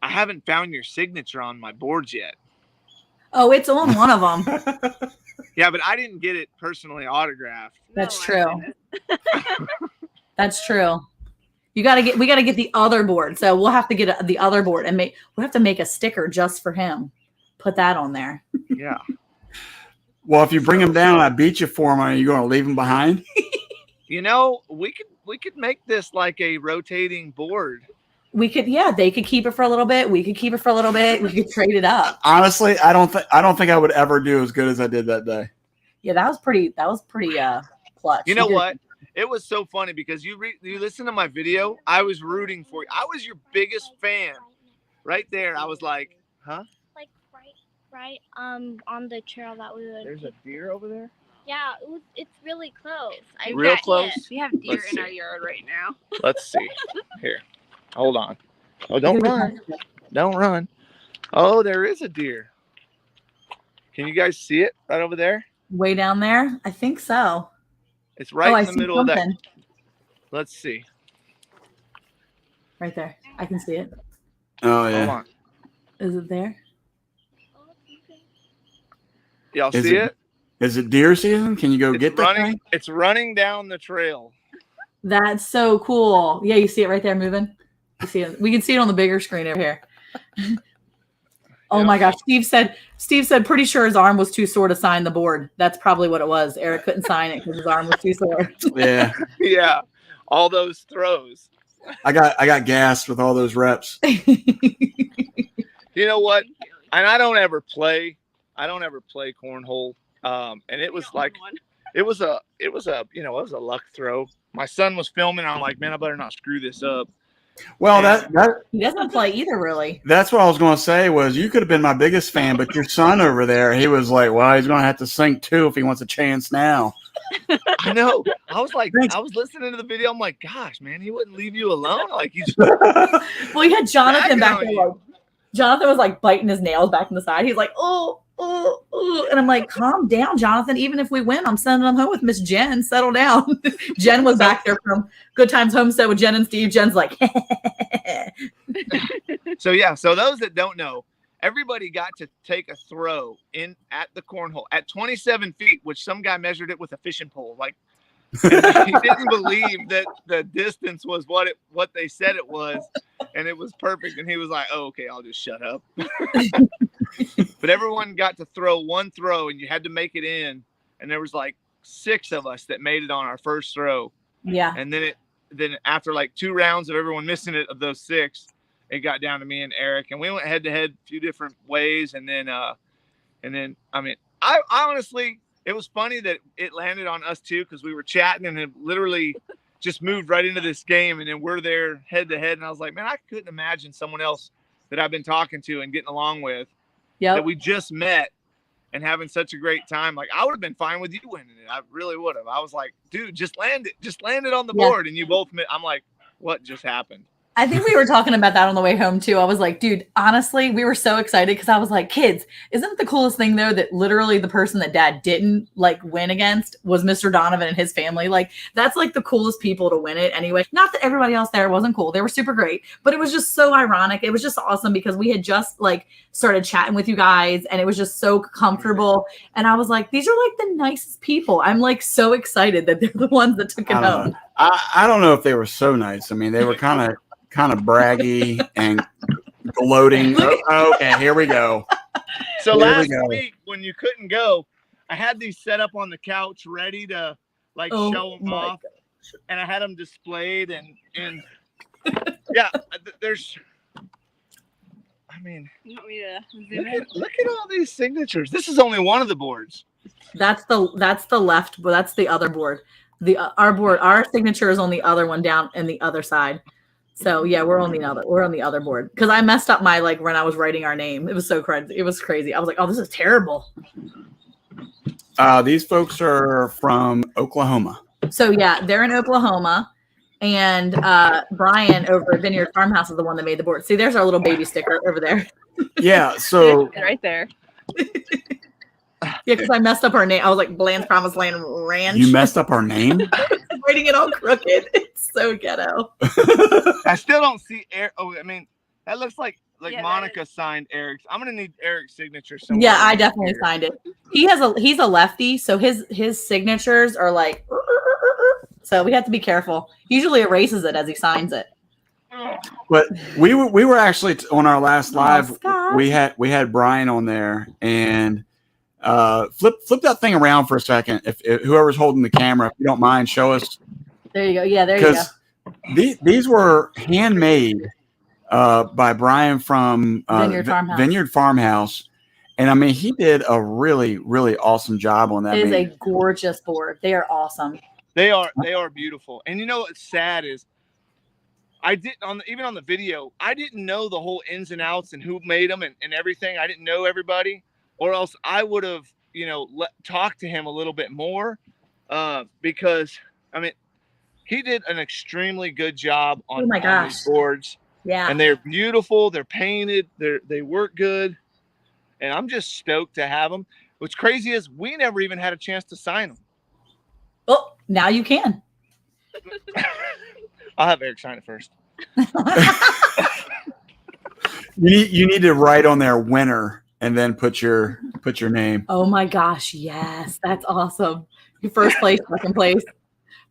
haven't found your signature on my boards yet. Oh, it's on one of them. Yeah, but I didn't get it personally autographed. That's true. That's true. We got to get the other board. So we'll have to get the other board, and we'll have to make a sticker just for him. Put that on there. Yeah. Well, if you bring him down and I beat you for him, are you going to leave him behind? You know, we could make this like a rotating board. We could, they could keep it for a little bit. We could keep it for a little bit. We could trade it up. Honestly, I don't think I would ever do as good as I did that day. Yeah, that was pretty clutch. You know what? It was so funny because you listen to my video. I was rooting for you. I was your biggest fan. Right there, I was like, huh? Like right on the trail that we would. There's a deer over there. Yeah, it's really close. Real close. We have deer in our yard right now. Let's see. Here, hold on. Oh, don't run! Don't run! Oh, there is a deer. Can you guys see it right over there? Way down there? I think so. It's right in the middle of that. Let's see. Right there. I can see it. Oh, yeah. Hold on. Is it there? Y'all see it? Is it deer season? Can you go get that thing? It's running down the trail. That's so cool. Yeah, you see it right there moving? You see it? We can see it on the bigger screen over here. Oh my gosh. Steve said pretty sure his arm was too sore to sign the board. That's probably what it was. Eric couldn't sign it because his arm was too sore. Yeah. Yeah. All those throws. I got gassed with all those reps. You know what? And I don't ever play cornhole. And it was like it was a luck throw. My son was filming. I'm like, man, I better not screw this up. Well, he doesn't play either, really. That's what I was going to say was you could have been my biggest fan, but your son over there, he was like, well, he's going to have to sink too if he wants a chance now. I know. I was like, I was listening to the video. I'm like, gosh, man, he wouldn't leave you alone. Like he's. Well, you had Jonathan back there. Like, Jonathan was like biting his nails back in the side. He's like, oh. And I'm like, calm down, Jonathan. Even if we win, I'm sending them home with Miss Jen. Settle down. Jen was back there from Good Times Homestead with Jen and Steve. Jen's like, So those that don't know, everybody got to take a throw in at the cornhole at 27 feet, which some guy measured it with a fishing pole. Like he didn't believe that the distance was what they said it was, and it was perfect. And he was like, "Oh, okay, I'll just shut up." But everyone got to throw one throw, and you had to make it in. And there was like 6 of us that made it on our first throw. Yeah. And then then after like 2 rounds of everyone missing it, of those 6, it got down to me and Eric, and we went head to head a few different ways. And then I mean, I honestly, it was funny that it landed on us too, because we were chatting and it literally just moved right into this game. And then we're there head to head. And I was like, man, I couldn't imagine someone else that I've been talking to and getting along with that we just met and having such a great time. Like, I would have been fine with you winning it. I really would have. I was like, dude, just land it on the board. And you both met. I'm like, what just happened? I think we were talking about that on the way home too. I was like, dude, honestly, we were so excited because I was like, kids, isn't it the coolest thing though that literally the person that dad didn't like win against was Mr. Donovan and his family? Like, that's like the coolest people to win it anyway. Not that everybody else there wasn't cool. They were super great, but it was just so ironic. It was just awesome because we had just like started chatting with you guys and it was just so comfortable. And I was like, these are like the nicest people. I'm like so excited that they're the ones that took it home. I don't know if they were so nice. I mean, they were kind of braggy and gloating. Oh, okay, here we go. So last week when you couldn't go, I had these set up on the couch ready to like show them off. Gosh. And I had them displayed and yeah, there's, I mean, you want me to zoom in? Look at all these signatures. This is only one of the boards. That's the left, but that's the other board. Our signature is on the other one down in the other side. So yeah, we're on the other board because I messed up my like when I was writing our name. It was so crazy. It was crazy. I was like, oh, this is terrible. These folks are from Oklahoma. So yeah, they're in Oklahoma, and Brian over at Vineyard Farmhouse is the one that made the board. See, there's our little baby sticker over there. Yeah. So right there. Yeah, because I messed up our name. I was like, Bland's Promised Land Ranch. You messed up our name? Writing it all crooked. It's so ghetto. I still don't see Eric. Oh, I mean, that looks like Monica signed Eric's. I'm gonna need Eric's signature somewhere. Yeah, I definitely signed it. He's a lefty, so his signatures are like, so we have to be careful. He usually erases it as he signs it. But we were actually on our last live. We had Brian on there and. Flip that thing around for a second. If whoever's holding the camera, if you don't mind, show us. There you go. Yeah, there you go. These were handmade by Brian from Vineyard Farmhouse. And I mean, he did a really, really awesome job on that. It is a gorgeous board. They are awesome. They are beautiful. And you know what's sad is I didn't even on the video, I didn't know the whole ins and outs and who made them and everything. I didn't know everybody. Or else I would have, talked to him a little bit more because, I mean, he did an extremely good job on these boards. Yeah. And they're beautiful. They're painted. They work good. And I'm just stoked to have them. What's crazy is we never even had a chance to sign them. Well, now you can. I'll have Eric sign it first. You need to write on there winner. And then put your name. Oh my gosh, yes, that's awesome. First place, second place,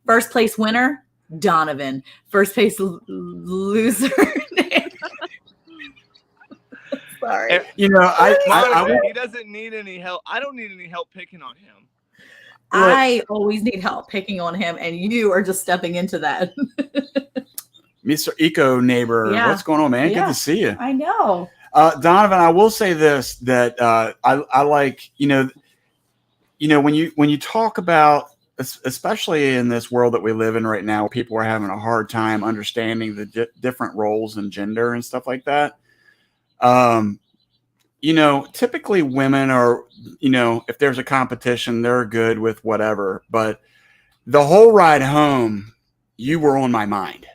first place winner, Donovan. First place loser. Sorry. He doesn't need any help. I don't need any help picking on him. I always need help picking on him, and you are just stepping into that. Mr. Eco Neighbor, what's going on, man? Yeah. Good to see you. I know. Donovan, I will say this, that I like, when you talk about, especially in this world that we live in right now, people are having a hard time understanding the different roles and gender and stuff like that. Typically women are, if there's a competition, they're good with whatever. But the whole ride home, you were on my mind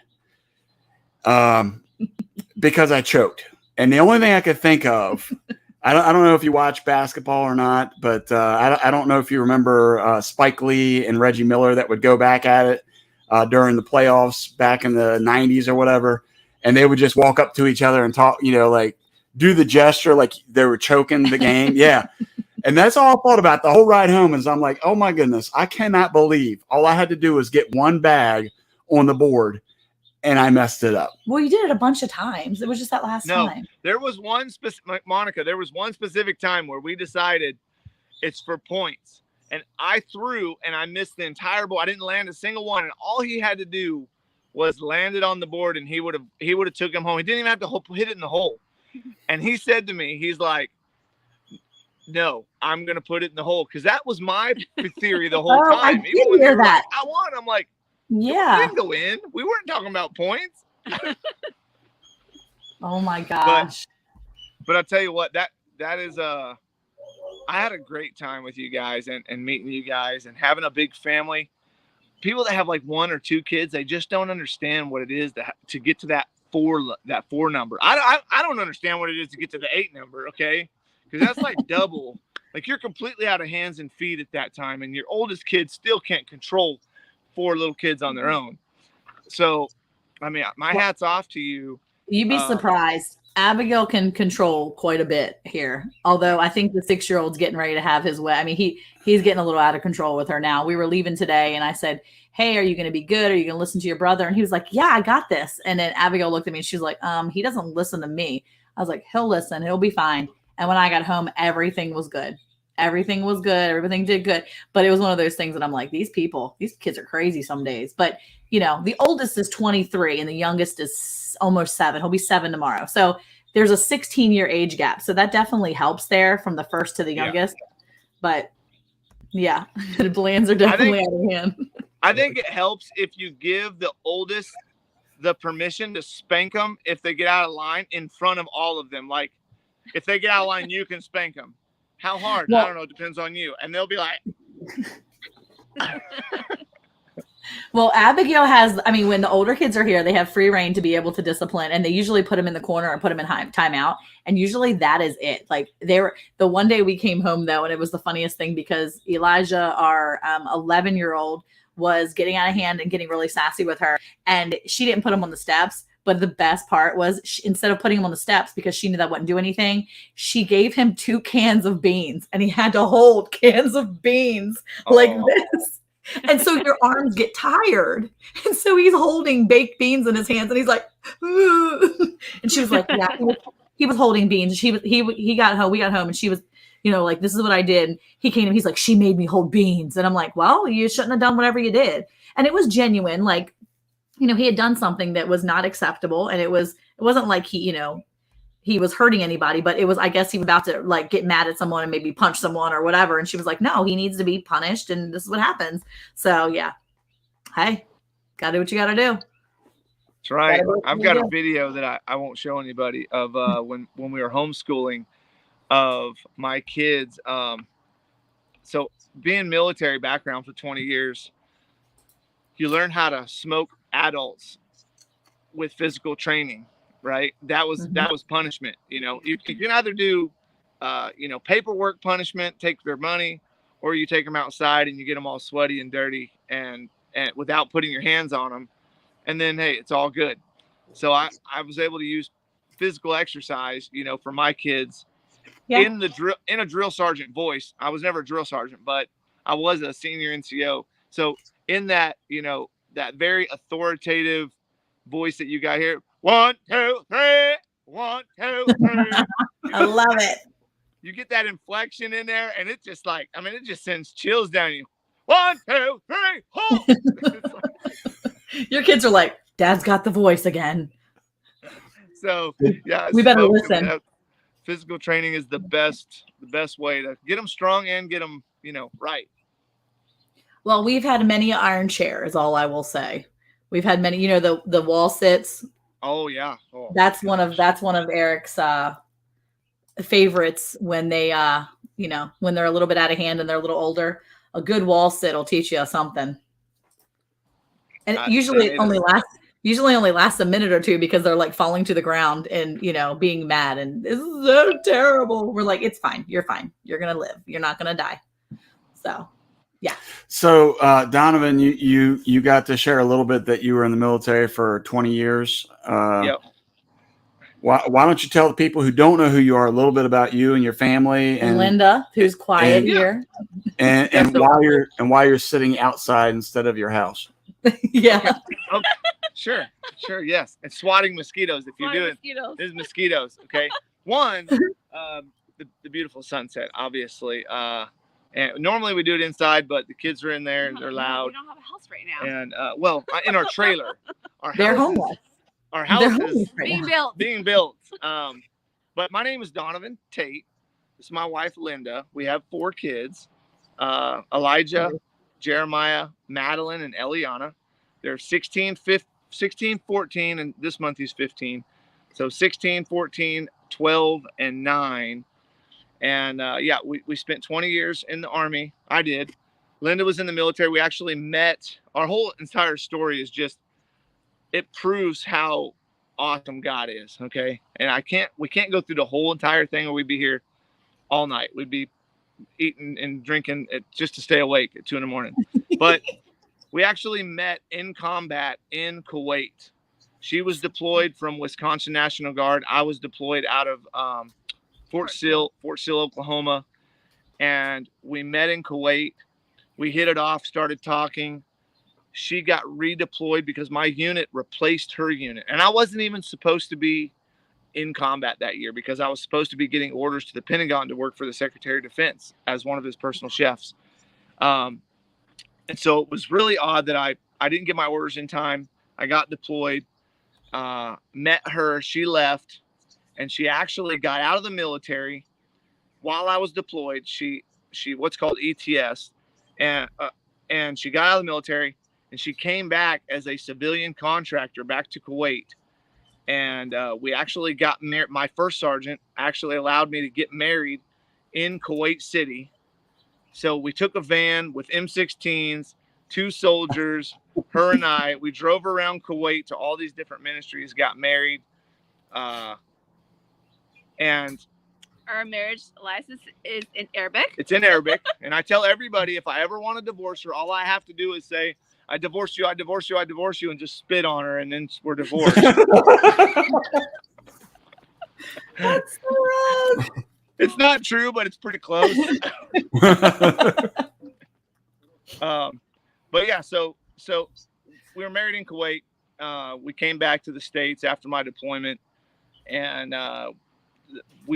because I choked. And the only thing I could think of, I don't know if you watch basketball or not, but I don't know if you remember Spike Lee and Reggie Miller that would go back at it during the playoffs back in the 90s or whatever. And they would just walk up to each other and talk, like do the gesture like they were choking the game. Yeah. And that's all I thought about the whole ride home is I'm like, oh my goodness, I cannot believe all I had to do was get one bag on the board. And I messed it up. Well, you did it a bunch of times. It was just that last time. There was one specific, Monica, there was one specific time where we decided it's for points. And I threw and I missed the entire ball. I didn't land a single one. And all he had to do was landed on the board, and he would have took him home. He didn't even have to hit it in the hole. And he said to me, he's like, no, I'm going to put it in the hole. Because that was my theory the whole time. I did hear that. Like, I won. I'm like, yeah. We didn't go in. We weren't talking about points. Oh, my gosh. But I'll tell you what, that is I had a great time with you guys and meeting you guys and having a big family. People that have like 1 or 2 kids, they just don't understand what it is to get to that 4 number. I don't understand what it is to get to the 8 number, okay? Because that's like double. Like you're completely out of hands and feet at that time, and your oldest kid still can't control 4 little kids on their own. So, I mean, my hat's off to you. You'd be surprised. Abigail can control quite a bit here. Although I think the 6-year-old's getting ready to have his way. I mean, he's getting a little out of control with her now. We were leaving today and I said, hey, are you going to be good? Are you going to listen to your brother? And he was like, yeah, I got this. And then Abigail looked at me and she's like, he doesn't listen to me. I was like, he'll listen. He'll be fine. And when I got home, everything was good. Everything was good. Everything did good. But it was one of those things that I'm like, these kids are crazy some days. But, you know, the oldest is 23 and the youngest is almost 7. He'll be 7 tomorrow. So there's a 16-year age gap. So that definitely helps there from the first to the youngest. Yeah. But, yeah, the plans are definitely out of hand. I think it helps if you give the oldest the permission to spank them if they get out of line in front of all of them. Like, if they get out of line, you can spank them. How hard? Well, I don't know. It depends on you. And they'll be like. Well, Abigail has, I mean, when the older kids are here, they have free reign to be able to discipline. And they usually put them in the corner or put them in timeout. And usually that is it. Like the one day we came home, though, and it was the funniest thing because Elijah, our 11-year-old, was getting out of hand and getting really sassy with her. And she didn't put him on the steps. But the best part was instead of putting him on the steps because she knew that wouldn't do anything, she gave him 2 cans of beans and he had to hold cans of beans like this. And so your arms get tired. And so he's holding baked beans in his hands and he's like, and she was like, yeah, he was holding beans. He got home. We got home and she was, you know, like, this is what I did. And he came and he's like, she made me hold beans. And I'm like, well, you shouldn't have done whatever you did. And it was genuine. Like, you know, he had done something that was not acceptable. And it wasn't like he was hurting anybody, but it was, I guess he was about to like get mad at someone and maybe punch someone or whatever. And she was like, no, he needs to be punished. And this is what happens. So yeah. Hey, gotta do what you gotta do. That's right. I've got a video that I won't show anybody of when we were homeschooling of my kids. So being military background for 20 years, you learn how to smoke adults with physical training, right? That was punishment. You know, you can either do, paperwork punishment, take their money, or you take them outside and you get them all sweaty and dirty and without putting your hands on them. And then, hey, it's all good. So I was able to use physical exercise, you know, for my kids in a drill sergeant voice. I was never a drill sergeant, but I was a senior NCO. So in that, you know, that very authoritative voice that you got here, 1, 2, 3, 1, 2, 3. I love it. You get that inflection in there, and it's just like, I mean, it just sends chills down you. 1, 2, 3, hold. Your kids are like, Dad's got the voice again. So yeah, we better listen. Physical training is the best way to get them strong and get them, you know, right. Well, we've had many iron chairs, is all I will say. We've had many, you know, the wall sits. Oh yeah. Oh, that's one of Eric's favorites when they when they're a little bit out of hand and they're a little older. A good wall sit will teach you something. And usually only lasts a minute or two because they're like falling to the ground and, you know, being mad and this is so terrible. We're like, it's fine. You're fine. You're going to live. You're not going to die. So, yeah. So, Donovan, you got to share a little bit that you were in the military for 20 years. Yep. Why don't you tell the people who don't know who you are a little bit about you and your family and Linda, who's quiet here, and why you're sitting outside instead of your house? Yeah. Okay. Sure. Yes. And swatting mosquitoes. If you're doing, there's mosquitoes. Okay. One, the beautiful sunset, obviously. And normally we do it inside, but the kids are in there and they're loud. We don't have a house right now. And well, in our trailer, They're homeless. Our They're house homeless is right being built. But my name is Donavan Tate. This is my wife, Linda. We have 4 kids, Elijah, Jeremiah, Madeline, and Eliana. They're 16, 14, and this month he's 15. So 16, 14, 12, and 9. And yeah, we spent 20 years in the Army. I did. Linda was in the military. We actually met. Our whole entire story is just, it proves how awesome God is. Okay. And we can't go through the whole entire thing or we'd be here all night. We'd be eating and drinking just to stay awake at 2 a.m. But we actually met in combat in Kuwait. She was deployed from Wisconsin National Guard. I was deployed out of Fort Sill, Oklahoma. And we met in Kuwait. We hit it off, started talking. She got redeployed because my unit replaced her unit. And I wasn't even supposed to be in combat that year because I was supposed to be getting orders to the Pentagon to work for the Secretary of Defense as one of his personal chefs. And so it was really odd that I didn't get my orders in time. I got deployed, met her, she left, and she actually got out of the military while I was deployed. She what's called ETS, and she got out of the military and she came back as a civilian contractor back to Kuwait. And we actually got married. My first sergeant actually allowed me to get married in Kuwait City. So we took a van with M16s, 2 soldiers, her and I. We drove around Kuwait to all these different ministries, got married. And our marriage license is in Arabic. It's in Arabic. And I tell everybody, if I ever want to divorce her, all I have to do is say, I divorce you, I divorce you, I divorce you, and just spit on her, and then we're divorced. That's so wrong. It's not true, but it's pretty close. But yeah, so we were married in Kuwait. We came back to the States after my deployment, and I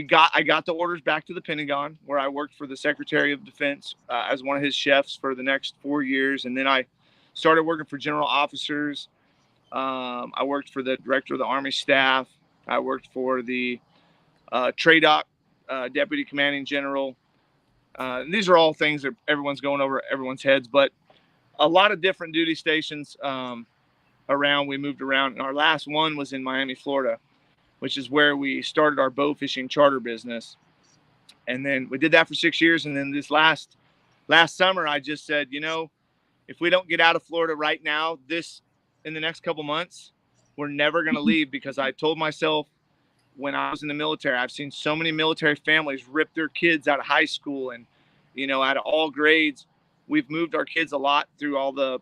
got the orders back to the Pentagon, where I worked for the Secretary of Defense as one of his chefs for the next 4 years, and then I started working for general officers. I worked for the director of the Army staff. I worked for the TRADOC, deputy commanding general. These are all things that everyone's going over everyone's heads, but a lot of different duty stations around. We moved around, and our last one was in Miami, Florida, which is where we started our bow fishing charter business. And then we did that for 6 years. And then this last summer, I just said, if we don't get out of Florida right now, in the next couple months, we're never going to leave, because I told myself when I was in the military, I've seen so many military families rip their kids out of high school and, out of all grades. We've moved our kids a lot through all the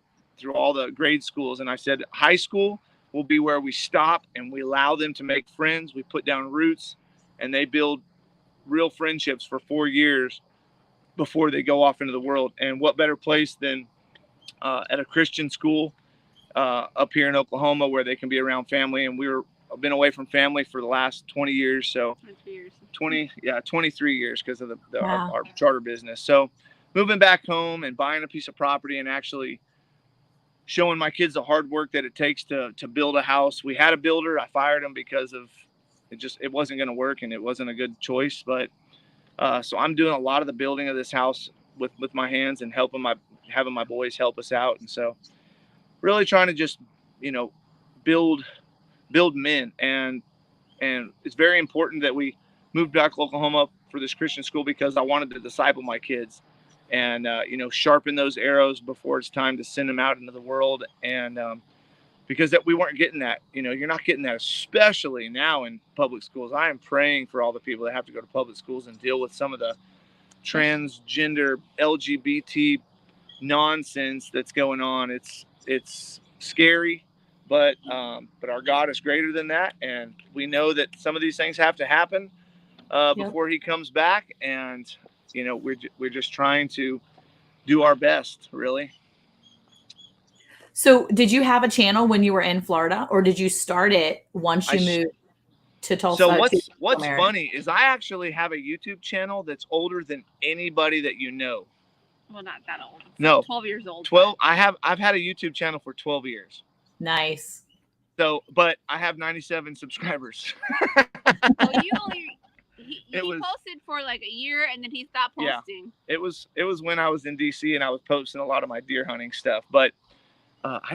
grade schools. And I said, high school will be where we stop and we allow them to make friends. We put down roots and they build real friendships for 4 years before they go off into the world. And what better place than at a Christian school up here in Oklahoma, where they can be around family. And I've been away from family for the last 20 years. So 23 years because of our charter business. So moving back home and buying a piece of property and actually showing my kids the hard work that it takes to build a house. We had a builder. I fired him because of it wasn't going to work and it wasn't a good choice. But so I'm doing a lot of the building of this house with my hands and having my boys help us out. And so really trying to just, build men. And it's very important that we moved back to Oklahoma for this Christian school, because I wanted to disciple my kids and, sharpen those arrows before it's time to send them out into the world. And because we weren't getting that, you're not getting that, especially now in public schools. I am praying for all the people that have to go to public schools and deal with some of the transgender LGBT nonsense that's going on. It's scary, but our God is greater than that. And we know that some of these things have to happen before he comes back. And, we're just trying to do our best, really. So did you have a channel when you were in Florida, or did you start it once you moved to Tulsa? So what's funny is I actually have a YouTube channel that's older than anybody that you know. Well, not that old. No. 12 years old. 12. I've had a YouTube channel for 12 years. Nice. So, but I have 97 subscribers. Well, he posted for like a year and then he stopped posting. Yeah, it was when I was in DC and I was posting a lot of my deer hunting stuff. But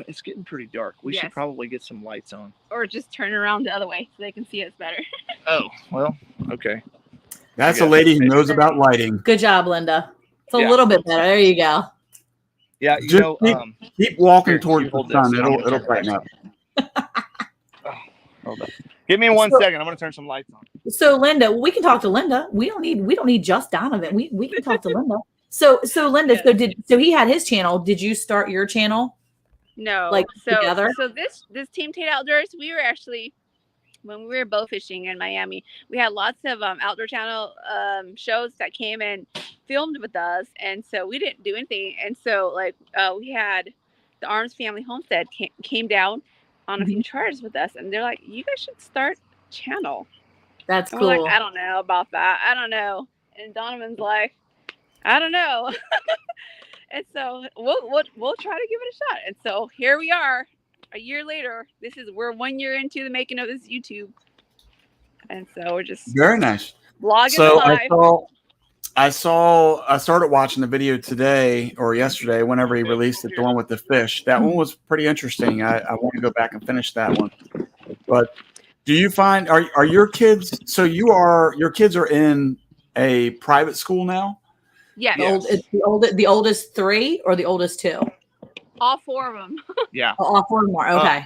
it's getting pretty dark. We should probably get some lights on. Or just turn around the other way so they can see us better. Oh, well, okay. That's a lady who knows about lighting. Good job, Linda. It's a little bit better. There you go. Yeah, you know, keep walking towards the sun. It'll brighten up. Hold on. Give me 1 second. I'm going to turn some lights on. So, Linda, we can talk to Linda. We don't need just Donovan. We can talk to Linda. So Linda, so he had his channel. Did you start your channel? No. Together? So this Team Tate Outdoors, we were actually, when we were bow fishing in Miami, we had lots of outdoor channel shows that came and filmed with us, and so we didn't do anything. And so we had the Arms Family Homestead came down on a few charters with us, and they're like, "You guys should start a channel." That's and cool. We're like, I don't know about that. I don't know. And Donovan's like, I don't know. And so we'll try to give it a shot. And so here we are, a year later. We're 1 year into the making of this YouTube, and so we're just very nice vlogging live. I started watching the video today or yesterday, whenever he released it, the one with the fish. That one was pretty interesting. I want to go back and finish that one. But do you find are your kids? So your kids are in a private school now? Yeah. The oldest 3 or the oldest 2? All 4 of them. Yeah. All 4 more. Okay.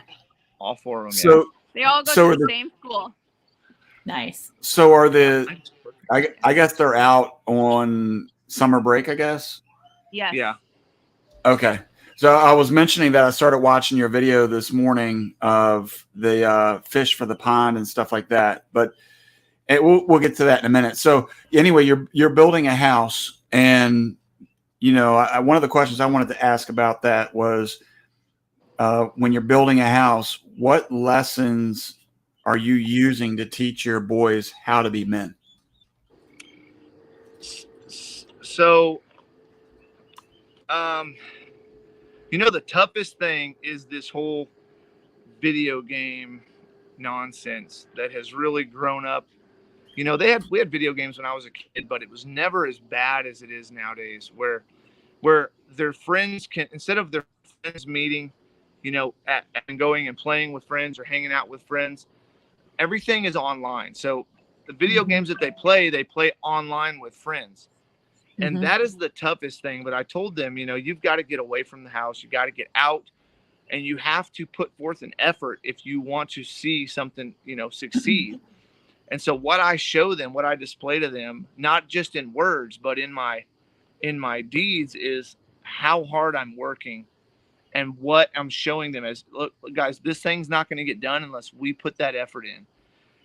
All 4 of them. So they all go to the same school. Nice. So are I guess they're out on summer break, I guess? Yes. Yeah. Okay. So I was mentioning that I started watching your video this morning of the fish for the pond and stuff like that, but we'll get to that in a minute. So anyway, you're building a house, and one of the questions I wanted to ask about that was when you're building a house, what lessons are you using to teach your boys how to be men? So, the toughest thing is this whole video game nonsense that has really grown up. We had video games when I was a kid, but it was never as bad as it is nowadays, where their friends can, instead of their friends meeting, and going and playing with friends or hanging out with friends, everything is online. So the video games that they play online with friends. And that is the toughest thing. But I told them, you've got to get away from the house. You got to get out, and you have to put forth an effort if you want to see something, succeed. And so what I show them, what I display to them, not just in words, but in my deeds, is how hard I'm working, and what I'm showing them is, look, guys, this thing's not going to get done unless we put that effort in.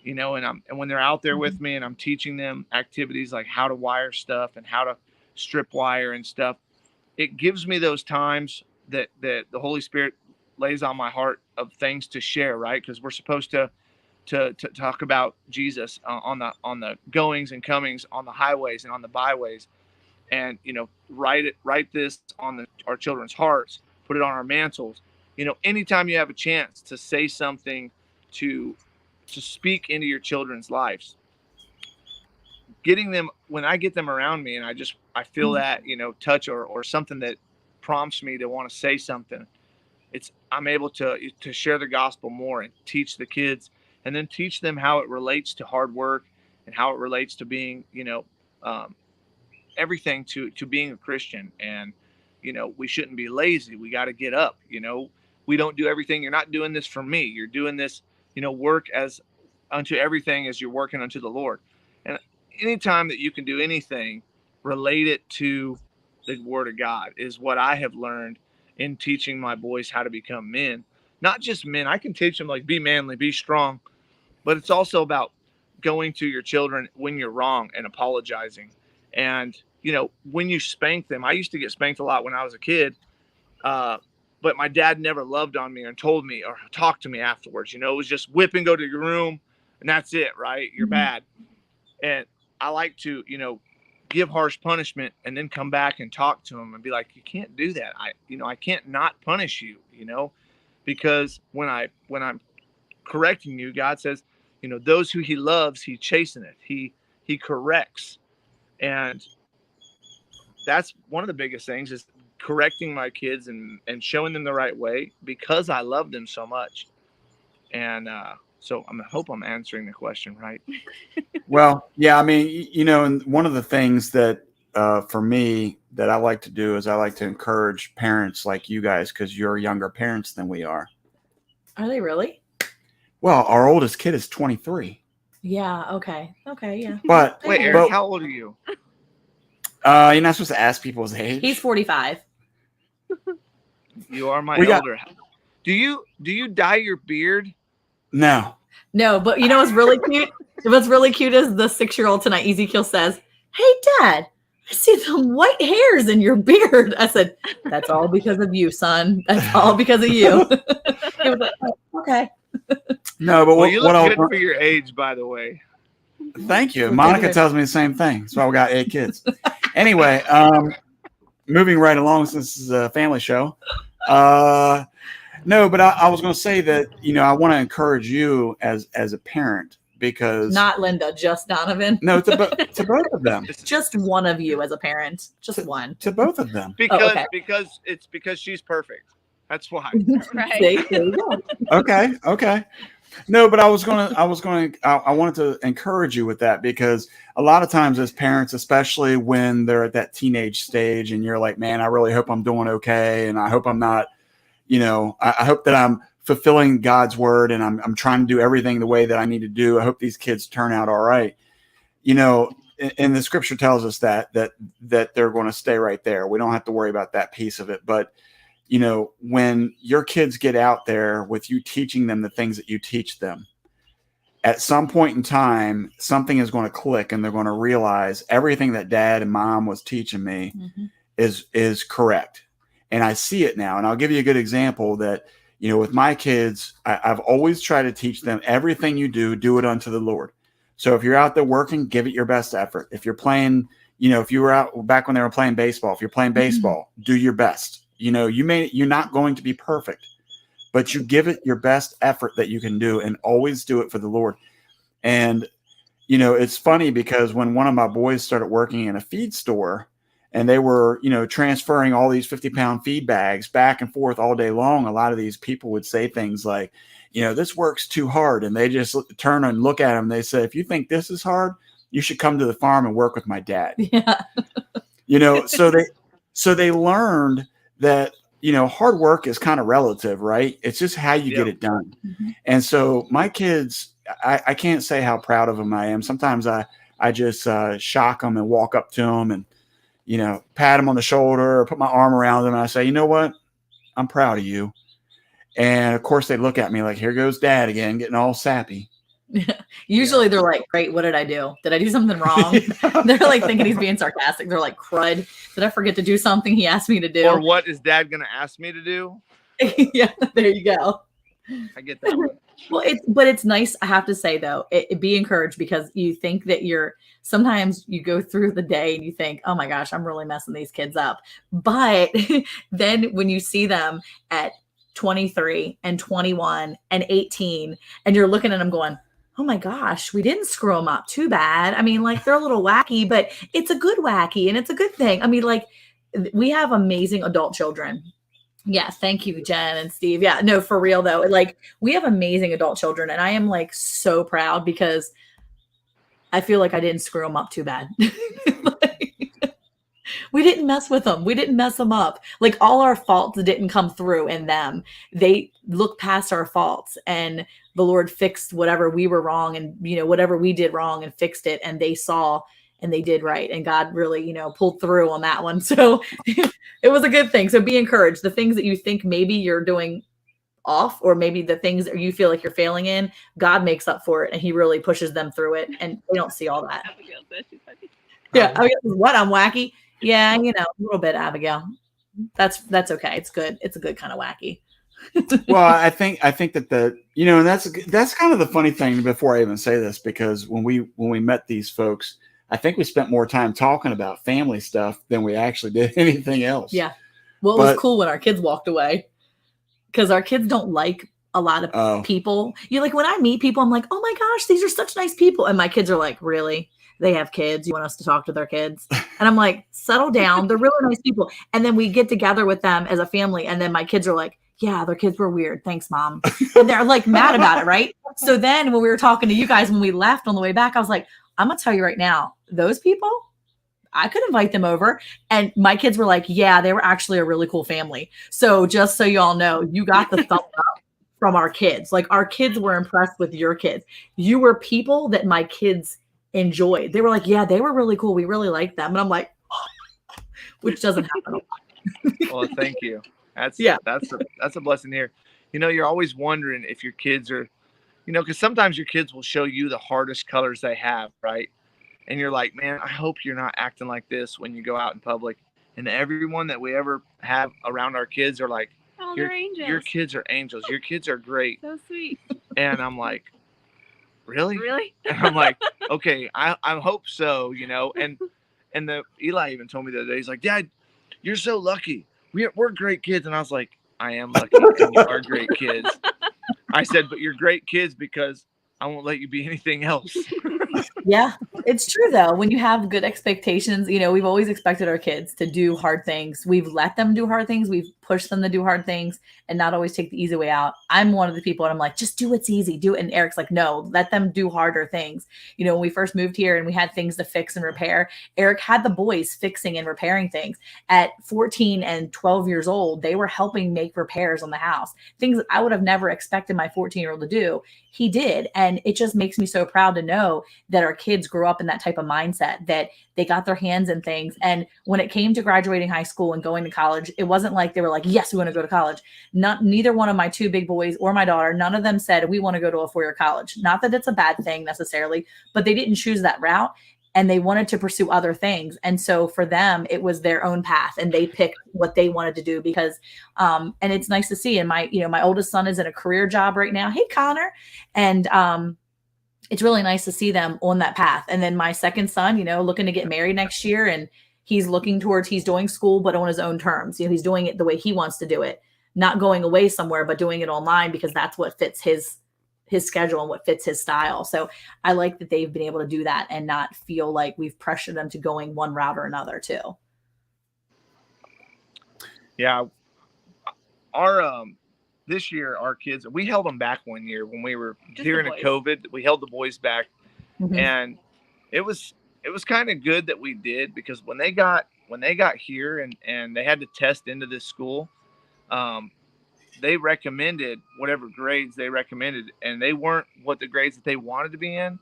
And when they're out there with me and I'm teaching them activities like how to wire stuff and how to strip wire and stuff, it gives me those times that the Holy Spirit lays on my heart of things to share, right? Because we're supposed to talk about Jesus on the goings and comings, on the highways and on the byways, and write this on our children's hearts, put it on our mantles. Anytime you have a chance to say something to speak into your children's lives, getting them, when I get them around me and I feel that, touch or something that prompts me to want to say something, I'm able to share the gospel more and teach the kids, and then teach them how it relates to hard work and how it relates to being, everything to being a Christian. And, we shouldn't be lazy. We got to get up. We don't do everything. You're not doing this for me. You're doing this, work as unto everything as you're working unto the Lord. And anytime that you can do anything, relate it to the Word of God is what I have learned in teaching my boys how to become men. Not just men. I can teach them be manly, be strong, but it's also about going to your children when you're wrong and apologizing. And, when you spank them, I used to get spanked a lot when I was a kid. But my dad never loved on me and told me or talked to me afterwards. It was just whip and go to your room, and that's it, right? You're bad. And I like to, give harsh punishment and then come back and talk to them and be like, you can't do that. I can't not punish you, because when I'm correcting you, God says, those who he loves, he chasteneth, he corrects. And that's one of the biggest things, is correcting my kids and showing them the right way, because I love them so much. And so I hope I'm answering the question right. Well, yeah, I mean, and one of the things that for me that I like to do is I like to encourage parents like you guys, because you're younger parents than we are. Are they really? Well, our oldest kid is 23. Yeah. Okay. Yeah. But wait, Eric, how old are you? You're not supposed to ask people's age. He's 45. You are my elder. Do you dye your beard? No, but what's really cute? What's really cute is the 6-year-old tonight, Ezekiel, says, "Hey, Dad, I see some white hairs in your beard." I said, "That's all because of you, son. That's all because of you." He was like, "Oh, okay." No, but you look good for your age, by the way. Thank you. Monica tells me the same thing. That's why we got 8 kids. Anyway, moving right along, since this is a family show. No, but I was going to say that, I want to encourage you as a parent, because not Linda, just Donovan. No, to both of them. Just one of you as a parent, just one. To both of them. Because she's perfect. That's why. Right. Okay. No, but I wanted to encourage you with that, because a lot of times as parents, especially when they're at that teenage stage and you're like, man, I really hope I'm doing okay. And I hope I'm not, I hope that I'm fulfilling God's word and I'm trying to do everything the way that I need to do. I hope these kids turn out all right. And the scripture tells us that they're going to stay right there. We don't have to worry about that piece of it. But when your kids get out there with you teaching them the things that you teach them, at some point in time, something is going to click and they're going to realize everything that dad and mom was teaching me is correct. And I see it now. And I'll give you a good example that, with my kids, I've always tried to teach them everything you do it unto the Lord. So if you're out there working, give it your best effort. If you're playing, if you were out back when they were playing baseball, if you're playing baseball, do your best. You're not going to be perfect, but you give it your best effort that you can do, and always do it for the Lord. And, it's funny because when one of my boys started working in a feed store and they were, transferring all these 50-pound feed bags back and forth all day long, a lot of these people would say things like, this work's too hard. And they just turn and look at them. And they say, if you think this is hard, you should come to the farm and work with my dad. Yeah. So they learned that, hard work is kind of relative, right? It's just how you get it done. Mm-hmm. And so my kids, I can't say how proud of them I am. Sometimes I just shock them and walk up to them and, pat them on the shoulder or put my arm around them. And I say, you know what? I'm proud of you. And of course they look at me like, here goes dad again, getting all sappy. Usually they're like, great, what did I do? Did I do something wrong? They're like thinking he's being sarcastic. They're like, crud, did I forget to do something he asked me to do? Or what is dad going to ask me to do? Yeah, there you go. I get that. Well, it's nice. I have to say though, be encouraged, because you think that sometimes you go through the day and you think, oh my gosh, I'm really messing these kids up. But then when you see them at 23 and 21 and 18, and you're looking at them going, oh my gosh, we didn't screw them up too bad. I mean, like, they're a little wacky, but it's a good wacky and it's a good thing. I mean, like, we have amazing adult children. Yeah. Thank you, Jen and Steve. Yeah, no, for real though. Like, we have amazing adult children, and I am like so proud, because I feel like I didn't screw them up too bad. We didn't mess with them. We didn't mess them up. Like, all our faults didn't come through in them. They looked past our faults, and the Lord fixed whatever we were wrong, and, whatever we did wrong, and fixed it. And they saw and they did right. And God really, pulled through on that one. So it was a good thing. So be encouraged. The things that you think maybe you're doing off, or maybe the things that you feel like you're failing in, God makes up for it, and he really pushes them through it. And they don't see all that. Yeah. I mean, what? I'm wacky. Yeah, a little bit, Abigail. That's okay. It's good. It's a good kind of wacky. Well, I think that and that's kind of the funny thing, before I even say this, because when we met these folks, I think we spent more time talking about family stuff than we actually did anything else. Yeah. Well, it was cool when our kids walked away, because our kids don't like a lot of people. You like, when I meet people, I'm like, oh my gosh, these are such nice people. And my kids are like, really? They have kids. You want us to talk to their kids? And I'm like, settle down. They're really nice people. And then we get together with them as a family. And then my kids are like, yeah, their kids were weird. Thanks, Mom. And they're like mad about it, right? So then when we were talking to you guys, when we left on the way back, I was like, I'm going to tell you right now, those people, I could invite them over. And my kids were like, yeah, they were actually a really cool family. So just so you all know, you got the thumbs up from our kids. Like, our kids were impressed with your kids. You were people that my kids enjoyed. They were like, yeah, they were really cool. We really liked them. And I'm like, oh, which doesn't happen a lot. Well, thank you. That's a blessing here. You know, you're always wondering if your kids are, you know, because sometimes your kids will show you the hardest colors they have, right? And you're like, man, I hope you're not acting like this when you go out in public. And everyone that we ever have around our kids are like, oh, they're angels. Your kids are angels. Your kids are great. So sweet. And I'm like, really? Really? And I'm like, okay, I hope so, you know. And the Eli even told me the other day, he's like, Dad, you're so lucky. We're great kids. And I was like, I am lucky, and you are great kids. I said, but you're great kids because I won't let you be anything else. Yeah, it's true though. When you have good expectations, you know, we've always expected our kids to do hard things. We've let them do hard things. We've pushed them to do hard things and not always take the easy way out. I'm one of the people, and I'm like, just do what's easy, do it. And Eric's like, no, let them do harder things. You know, when we first moved here and we had things to fix and repair, Eric had the boys fixing and repairing things. At 14 and 12 years old, they were helping make repairs on the house. Things that I would have never expected my 14-year-old to do, he did. And it just makes me so proud to know that our kids grew up in that type of mindset, that they got their hands in things. And when it came to graduating high school and going to college, it wasn't like they were like, yes, we want to go to college. Neither one of my two big boys or my daughter, none of them said, we want to go to a four-year college. Not that it's a bad thing necessarily, but they didn't choose that route. And they wanted to pursue other things. And so for them, it was their own path, and they picked what they wanted to do because, and it's nice to see. And my oldest son is in a career job right now. Hey, Connor. And, it's really nice to see them on that path. And then my second son, you know, looking to get married next year, and he's doing school, but on his own terms. You know, he's doing it the way he wants to do it, not going away somewhere, but doing it online because that's what fits his schedule and what fits his style. So I like that they've been able to do that and not feel like we've pressured them to going one route or another too. Yeah. Our, this year, our kids, we held them back one year when we were during a COVID. We held the boys back, and it was kind of good that we did, because when they got here and they had to test into this school, they recommended whatever grades they recommended, and they weren't what the grades that they wanted to be in,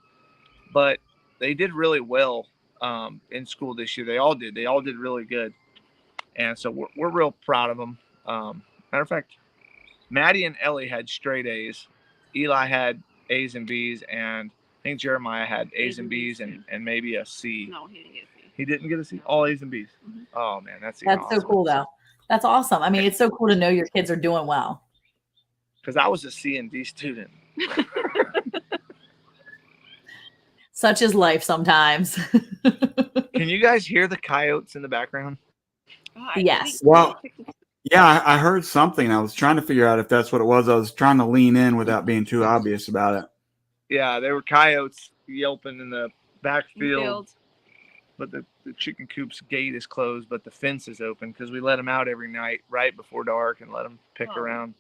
but they did really well in school this year. They all did really good, and so we're real proud of them. Matter of fact, Maddie and Ellie had straight A's. Eli had A's and B's, and I think Jeremiah had A's and B's and maybe a C. No, he didn't get a C. He didn't get a C? All A's and B's. Oh, man, that's awesome. So cool, though. That's awesome. I mean, it's so cool to know your kids are doing well. Because I was a C and D student. Such is life sometimes. Can you guys hear the coyotes in the background? Yes. Well, yeah, I heard something. I was trying to figure out if that's what it was. I was trying to lean in without being too obvious about it. Yeah, there were coyotes yelping in the backfield. But the chicken coop's gate is closed, but the fence is open because we let them out every night right before dark and let them pick around.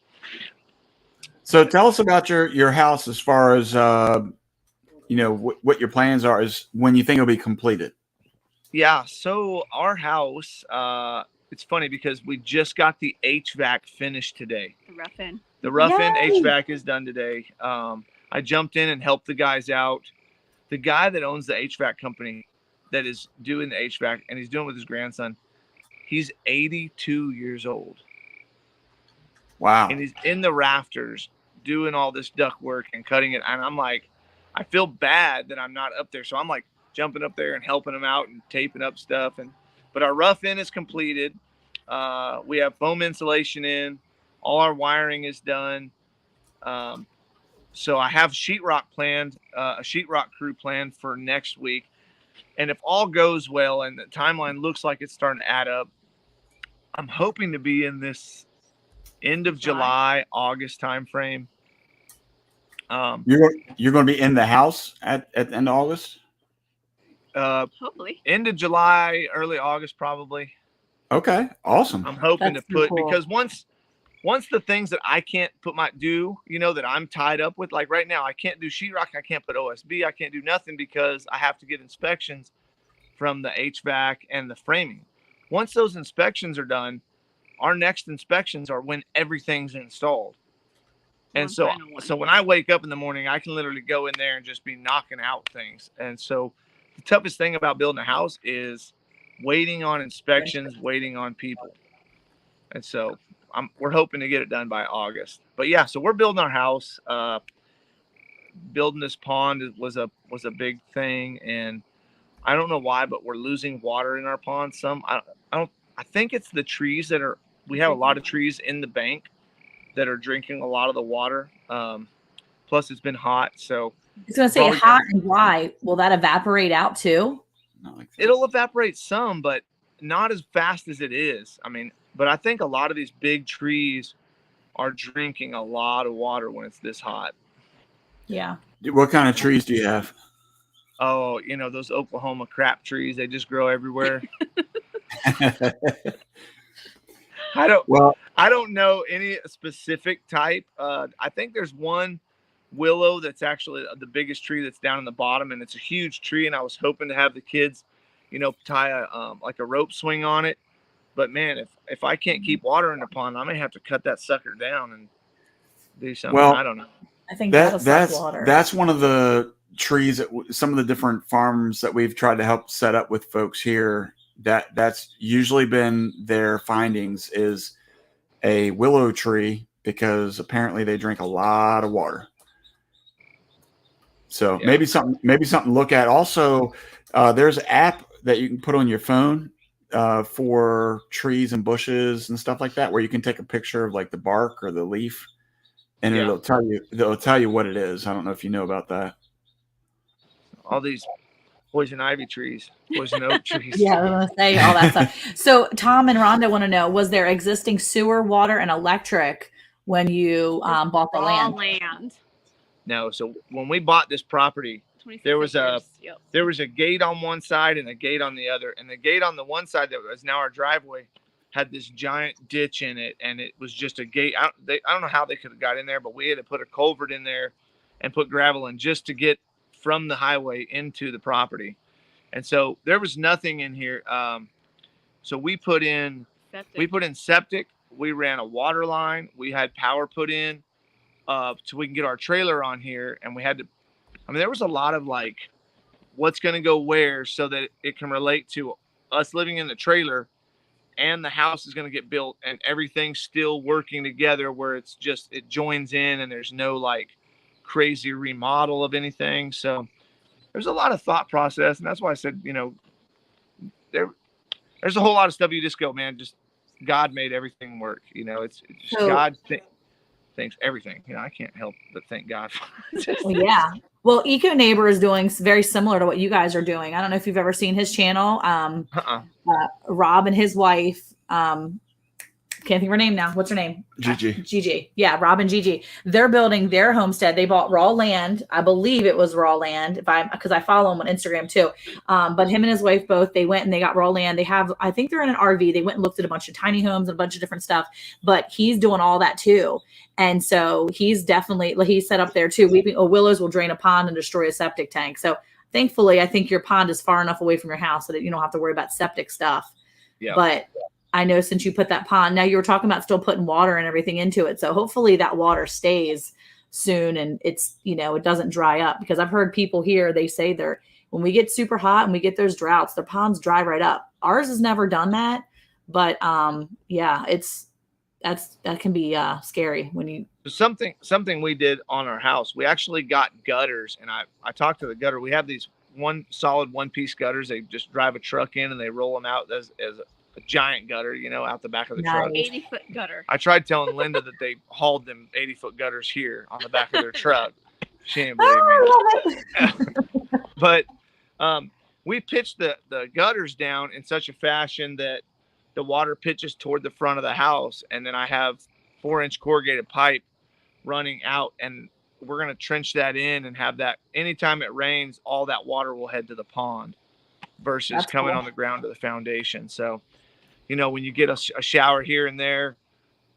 So tell us about your house as far as, you know, what your plans are is when you think it'll be completed. Yeah, so our house, it's funny because we just got the HVAC finished today. The rough-in HVAC is done today. I jumped in and helped the guys out. The guy that owns the HVAC company that is doing the HVAC, and he's doing it with his grandson, he's 82 years old. Wow. And he's in the rafters doing all this duct work and cutting it. And I'm like, I feel bad that I'm not up there. So I'm like jumping up there and helping him out and taping up stuff. But our rough-in is completed. We have foam insulation in. All our wiring is done. So I have sheetrock planned, a sheetrock crew planned for next week. And if all goes well and the timeline looks like it's starting to add up, I'm hoping to be in this end of July, August timeframe. You're going to be in the house at the end of August? Hopefully. End of July, early August, probably. Okay, awesome. I'm hoping That's to so put, cool. because once the things that I can't that I'm tied up with, like right now, I can't do sheetrock, I can't put OSB, I can't do nothing because I have to get inspections from the HVAC and the framing. Once those inspections are done, our next inspections are when everything's installed. And so when I wake up in the morning, I can literally go in there and just be knocking out things. And so the toughest thing about building a house is waiting on inspections, waiting on people. And so we're hoping to get it done by August. But yeah, so we're building our house. Building this pond was a big thing, and I don't know why, but we're losing water in our pond. I think it's the trees we have a lot of trees in the bank that are drinking a lot of the water. Plus it's been hot. So I was going to say hot and dry. Will that evaporate out too? It'll evaporate some, but not as fast as it is. I mean, but I think a lot of these big trees are drinking a lot of water when it's this hot. Yeah. What kind of trees do you have? Oh, those Oklahoma crap trees, they just grow everywhere. I don't know any specific type. I think there's one willow that's actually the biggest tree that's down in the bottom, and it's a huge tree, and I was hoping to have the kids, tie a rope swing on it. But man, if I can't keep water in the pond, I may have to cut that sucker down and do something. Well, I don't know. I think that's one of the trees that some of the different farms that we've tried to help set up with folks here. That's usually been their findings is a willow tree, because apparently they drink a lot of water. So maybe something to look at. Also, there's an app that you can put on your phone for trees and bushes and stuff like that, where you can take a picture of like the bark or the leaf, and it'll tell you what it is. I don't know if you know about that. All these poison ivy trees, poison oak trees. Yeah, I was going to say all that stuff. So Tom and Rhonda want to know, was there existing sewer, water, and electric when you bought the land? No. So when we bought this property, there was a gate on one side and a gate on the other. And the gate on the one side that was now our driveway had this giant ditch in it, and it was just a gate. I don't know how they could have got in there, but we had to put a culvert in there and put gravel in just to get from the highway into the property. And so there was nothing in here. So we put in septic. We ran a water line. We had power put in so we can get our trailer on here. And we had to, there was a lot of like, what's going to go where so that it can relate to us living in the trailer, and the house is going to get built and everything's still working together where it's just, it joins in and there's no like crazy remodel of anything. So there's a lot of thought process, and that's why I said, there's a whole lot of stuff you just go, man, just God made everything work. It's just God thinks everything. I can't help but thank God for it. Well, yeah. Well, Eco Neighbor is doing very similar to what you guys are doing. I don't know if you've ever seen his channel. Rob and his wife, can't think of her name now. What's her name? Gigi. Yeah, Rob and Gigi. They're building their homestead. They bought raw land. I believe it was raw land, because I follow him on Instagram too. But him and his wife both, they went and they got raw land. They have, I think they're in an RV. They went and looked at a bunch of tiny homes and a bunch of different stuff. But he's doing all that too. And so he's set up there too. Willows will drain a pond and destroy a septic tank. So thankfully, I think your pond is far enough away from your house so that you don't have to worry about septic stuff. Yeah. But I know since you put that pond, now you were talking about still putting water and everything into it. So hopefully that water stays soon and it's, it doesn't dry up, because I've heard people here, they say when we get super hot and we get those droughts, their ponds dry right up. Ours has never done that. But that can be scary when you. Something we did on our house. We actually got gutters, and I talked to the gutter. We have these one-piece gutters. They just drive a truck in and they roll them out as a giant gutter, out the back of the truck. 80-foot gutter. I tried telling Linda that they hauled them 80-foot gutters here on the back of their truck. She didn't believe me. But we pitched the gutters down in such a fashion that the water pitches toward the front of the house. And then I have 4-inch corrugated pipe running out, and we're going to trench that in and have that anytime it rains, all that water will head to the pond versus That's coming cool. on the ground to the foundation. So, when you get a shower here and there,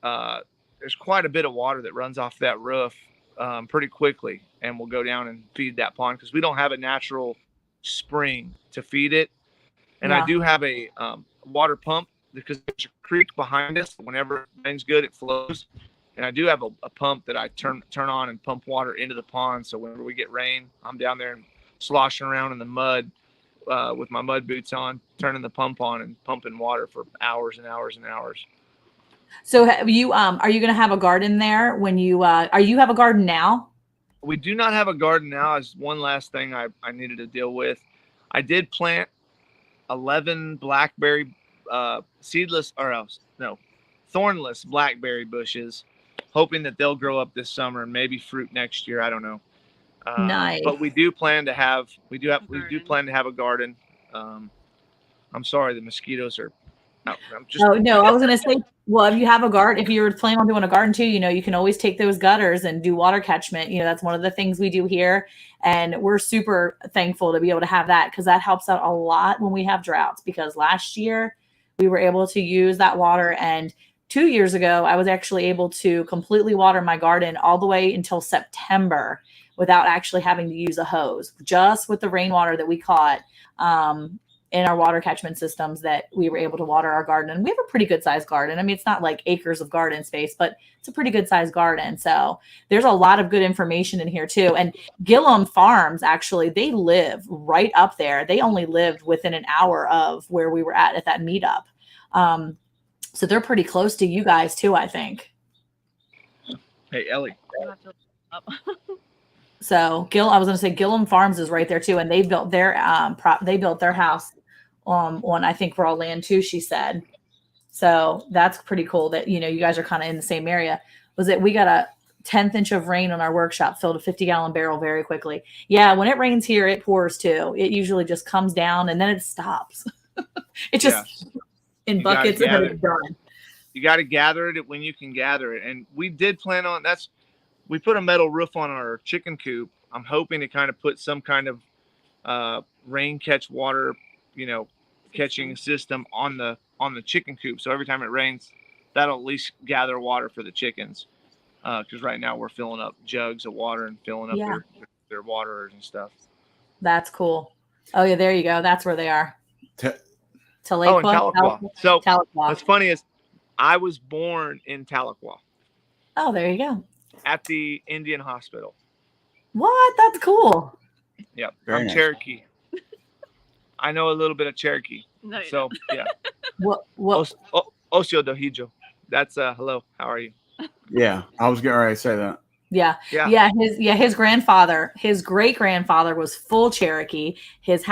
there's quite a bit of water that runs off that roof pretty quickly, and we'll go down and feed that pond because we don't have a natural spring to feed it. And I do have a water pump because there's a creek behind us. Whenever it rains good, it flows. And I do have a pump that I turn on and pump water into the pond. So whenever we get rain, I'm down there and sloshing around in the mud with my mud boots on, turning the pump on and pumping water for hours and hours and hours. So have you are you going to have a garden there when you you have a garden now? We do not have a garden now. Is one last thing I needed to deal with. I did plant 11 blackberry thornless blackberry bushes, hoping that they'll grow up this summer and maybe fruit next year. I don't know. Nice. But we do plan to have a garden. I'm sorry, the mosquitoes are out. Oh no, I was going to say, well, if you have a garden, if you're planning on doing a garden too, you can always take those gutters and do water catchment. That's one of the things we do here. And we're super thankful to be able to have that because that helps out a lot when we have droughts, because last year we were able to use that water. And 2 years ago, I was actually able to completely water my garden all the way until September without actually having to use a hose, just with the rainwater that we caught in our water catchment systems, that we were able to water our garden. And we have a pretty good sized garden. I mean, it's not like acres of garden space, but it's a pretty good sized garden. So there's a lot of good information in here too. And Gillum Farms, actually, they live right up there. They only lived within an hour of where we were at that meetup. So they're pretty close to you guys too, I think. Hey, Ellie. So I was going to say Gillum Farms is right there too. And they built their house on I think raw land too, she said. So that's pretty cool that, you guys are kind of in the same area. Was it, we got a 10th inch of rain on our workshop, filled a 50-gallon barrel very quickly. Yeah. When it rains here, it pours too. It usually just comes down and then it stops. It just in buckets and then it's done. You got to gather it when you can gather it. And we did plan on we put a metal roof on our chicken coop. I'm hoping to kind of put some kind of rain catch water, catching system on the chicken coop. So every time it rains, that'll at least gather water for the chickens. Because right now we're filling up jugs of water and filling up their waterers and stuff. That's cool. Oh yeah, there you go. That's where they are. Tahlequah. Oh, in Tahlequah. So Tahlequah. What's funny is I was born in Tahlequah. Oh, there you go. At the Indian hospital. What? That's cool. Yep. Very I'm nice. Cherokee. I know a little bit of Cherokee. No, so yeah. What? Osio Dohijo. That's hello. How are you? Yeah, I was getting ready to say that. Yeah. His grandfather, his great grandfather was full Cherokee. His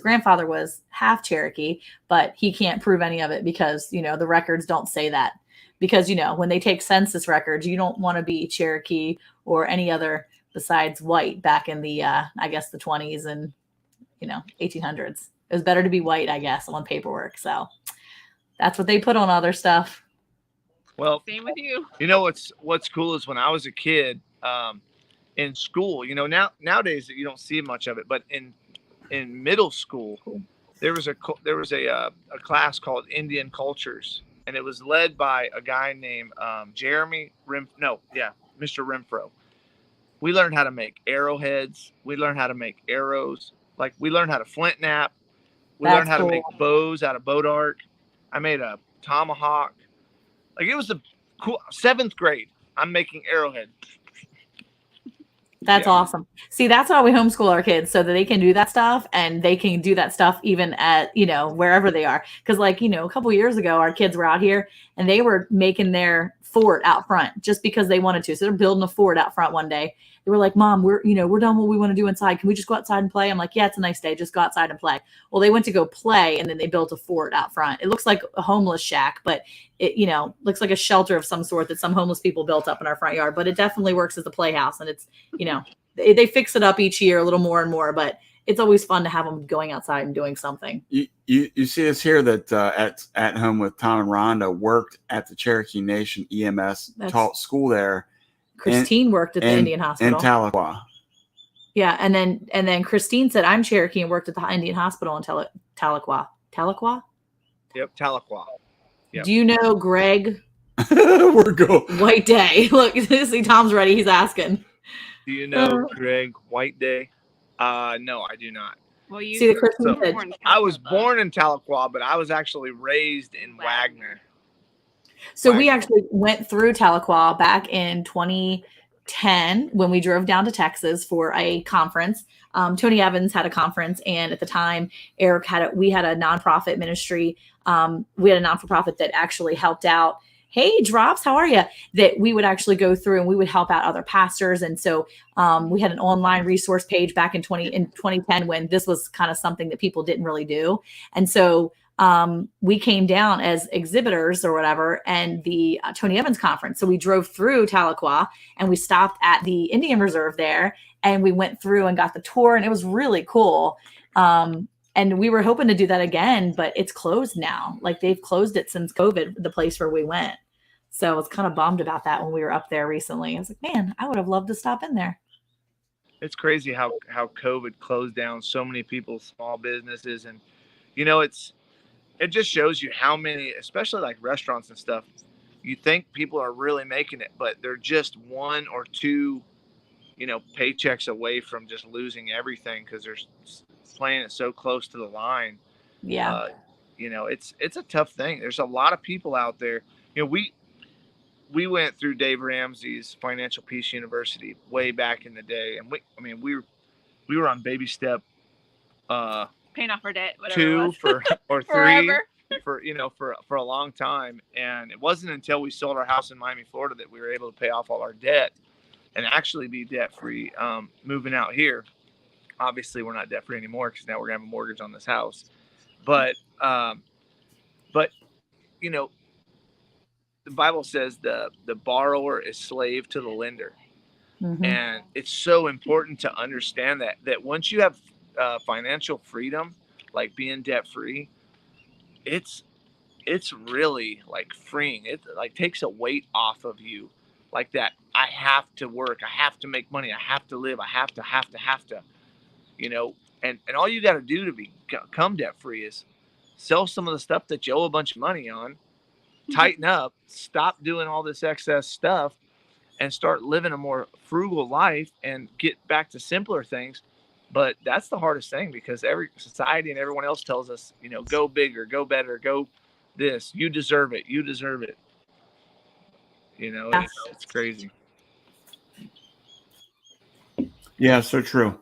grandfather was half Cherokee, but he can't prove any of it because the records don't say that. Because when they take census records, you don't want to be Cherokee or any other besides white back in the I guess the 20s and 1800s. It was better to be white, I guess, on paperwork. So that's what they put on other stuff. Well, same with you. What's cool is when I was a kid in school, nowadays you don't see much of it, but in middle school there was a class called Indian Cultures, and it was led by a guy named Mr. Renfro. We learned how to make arrowheads. We learned how to make arrows. Like we learned how to flint knap. We learned how to make bows out of boat arc. I made a tomahawk. Like it was the cool 7th grade. I'm making arrowhead. That's awesome. See, that's why we homeschool our kids, so that they can do that stuff, and they can do that stuff even at, wherever they are. Because a couple of years ago, our kids were out here and they were making their fort out front just because they wanted to. So they're building a fort out front one day. They were like, Mom, we're done what we want to do inside. Can we just go outside and play? I'm like, yeah, it's a nice day. Just go outside and play. Well, they went to go play, and then they built a fort out front. It looks like a homeless shack, but it, looks like a shelter of some sort that some homeless people built up in our front yard. But it definitely works as a playhouse. And it's, they fix it up each year a little more and more, but it's always fun to have them going outside and doing something. You see us here that at home with Tom and Rhonda worked at the Cherokee Nation EMS, taught school there. Christine worked at the Indian Hospital in Tahlequah. Yeah, and then Christine said, I'm Cherokee and worked at the Indian Hospital in Tahlequah. Tahlequah? Yep, Tahlequah. Yep. Do you know Greg? We're going. White Day. Look, see, Tom's ready. He's asking. Do you know Greg White Day? No, I do not. Well, you see the Christine I was born in Tahlequah, but I was actually raised in Wagner. So we actually went through Tahlequah back in 2010 when we drove down to Texas for a conference. Tony Evans had a conference, and at the time, Eric we had a nonprofit ministry. We had a not-for-profit that actually helped out. Hey, Drops, how are you? That we would actually go through and we would help out other pastors. And so we had an online resource page back in 2010 when this was kind of something that people didn't really do. And so we came down as exhibitors or whatever, and the Tony Evans conference. So we drove through Tahlequah and we stopped at the Indian Reserve there, and we went through and got the tour, and it was really cool. And we were hoping to do that again, but it's closed now. Like, they've closed it since COVID, the place where we went. So I was kind of bummed about that when we were up there recently. I was like, man, I would have loved to stop in there. It's crazy how COVID closed down so many people's small businesses. And, you know, it just shows you how many, especially like restaurants and stuff, you think people are really making it, but they're just one or two, you know, paychecks away from just losing everything because they're playing it so close to the line. Yeah. You know, it's a tough thing. There's a lot of people out there. You know, we went through Dave Ramsey's Financial Peace University way back in the day, and we were on baby step paying off our debt, whatever 2 or 3 Forever. for a long time. And it wasn't until we sold our house in Miami, Florida, that we were able to pay off all our debt and actually be debt free. Moving out here, obviously we're not debt free anymore because now we're gonna have a mortgage on this house. But you know, the Bible says the borrower is slave to the lender. Mm-hmm. And it's so important to understand that once you have financial freedom, like being debt free, it's really like freeing. It like takes a weight off of you, like that. I have to work. I have to make money. I have to live. I have to, you know, and all you got to do to become debt free is sell some of the stuff that you owe a bunch of money on, tighten up, stop doing all this excess stuff, and start living a more frugal life and get back to simpler things. But that's the hardest thing, because every society and everyone else tells us, you know, go bigger, go better, go this, you deserve it. You deserve it. You know, it's crazy. Yeah, so true.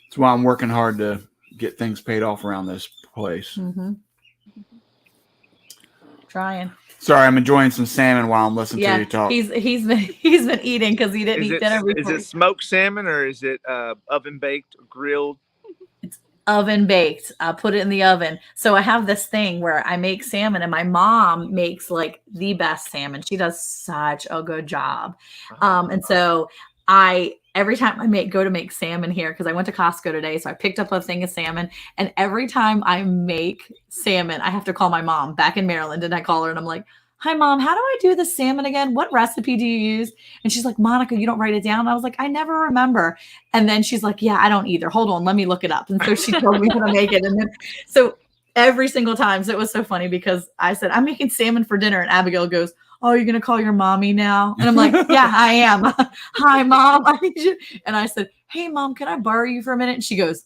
That's why I'm working hard to get things paid off around this place. Mm-hmm. Trying. Sorry, I'm enjoying some salmon while I'm listening to you talk. He's been eating because he didn't eat dinner before. Is it smoked salmon or is it oven baked, grilled? It's oven baked. I put it in the oven. So I have this thing where I make salmon, and my mom makes like the best salmon. She does such a good job. And so every time I go to make salmon here, because I went to Costco today, so I picked up a thing of salmon, and every time I make salmon, I have to call my mom back in Maryland, and I call her and I'm like, hi Mom, how do I do the salmon again? What recipe do you use? And she's like, Monica, you don't write it down? And I was like, I never remember. And then she's like, yeah, I don't either. Hold on, let me look it up. And so she told me how to make it. And then so every single time, so it was so funny because I said, I'm making salmon for dinner, and Abigail goes, oh, you're going to call your mommy now? And I'm like, yeah, I am. Hi, Mom. I need you. And I said, hey, Mom, can I borrow you for a minute? And she goes,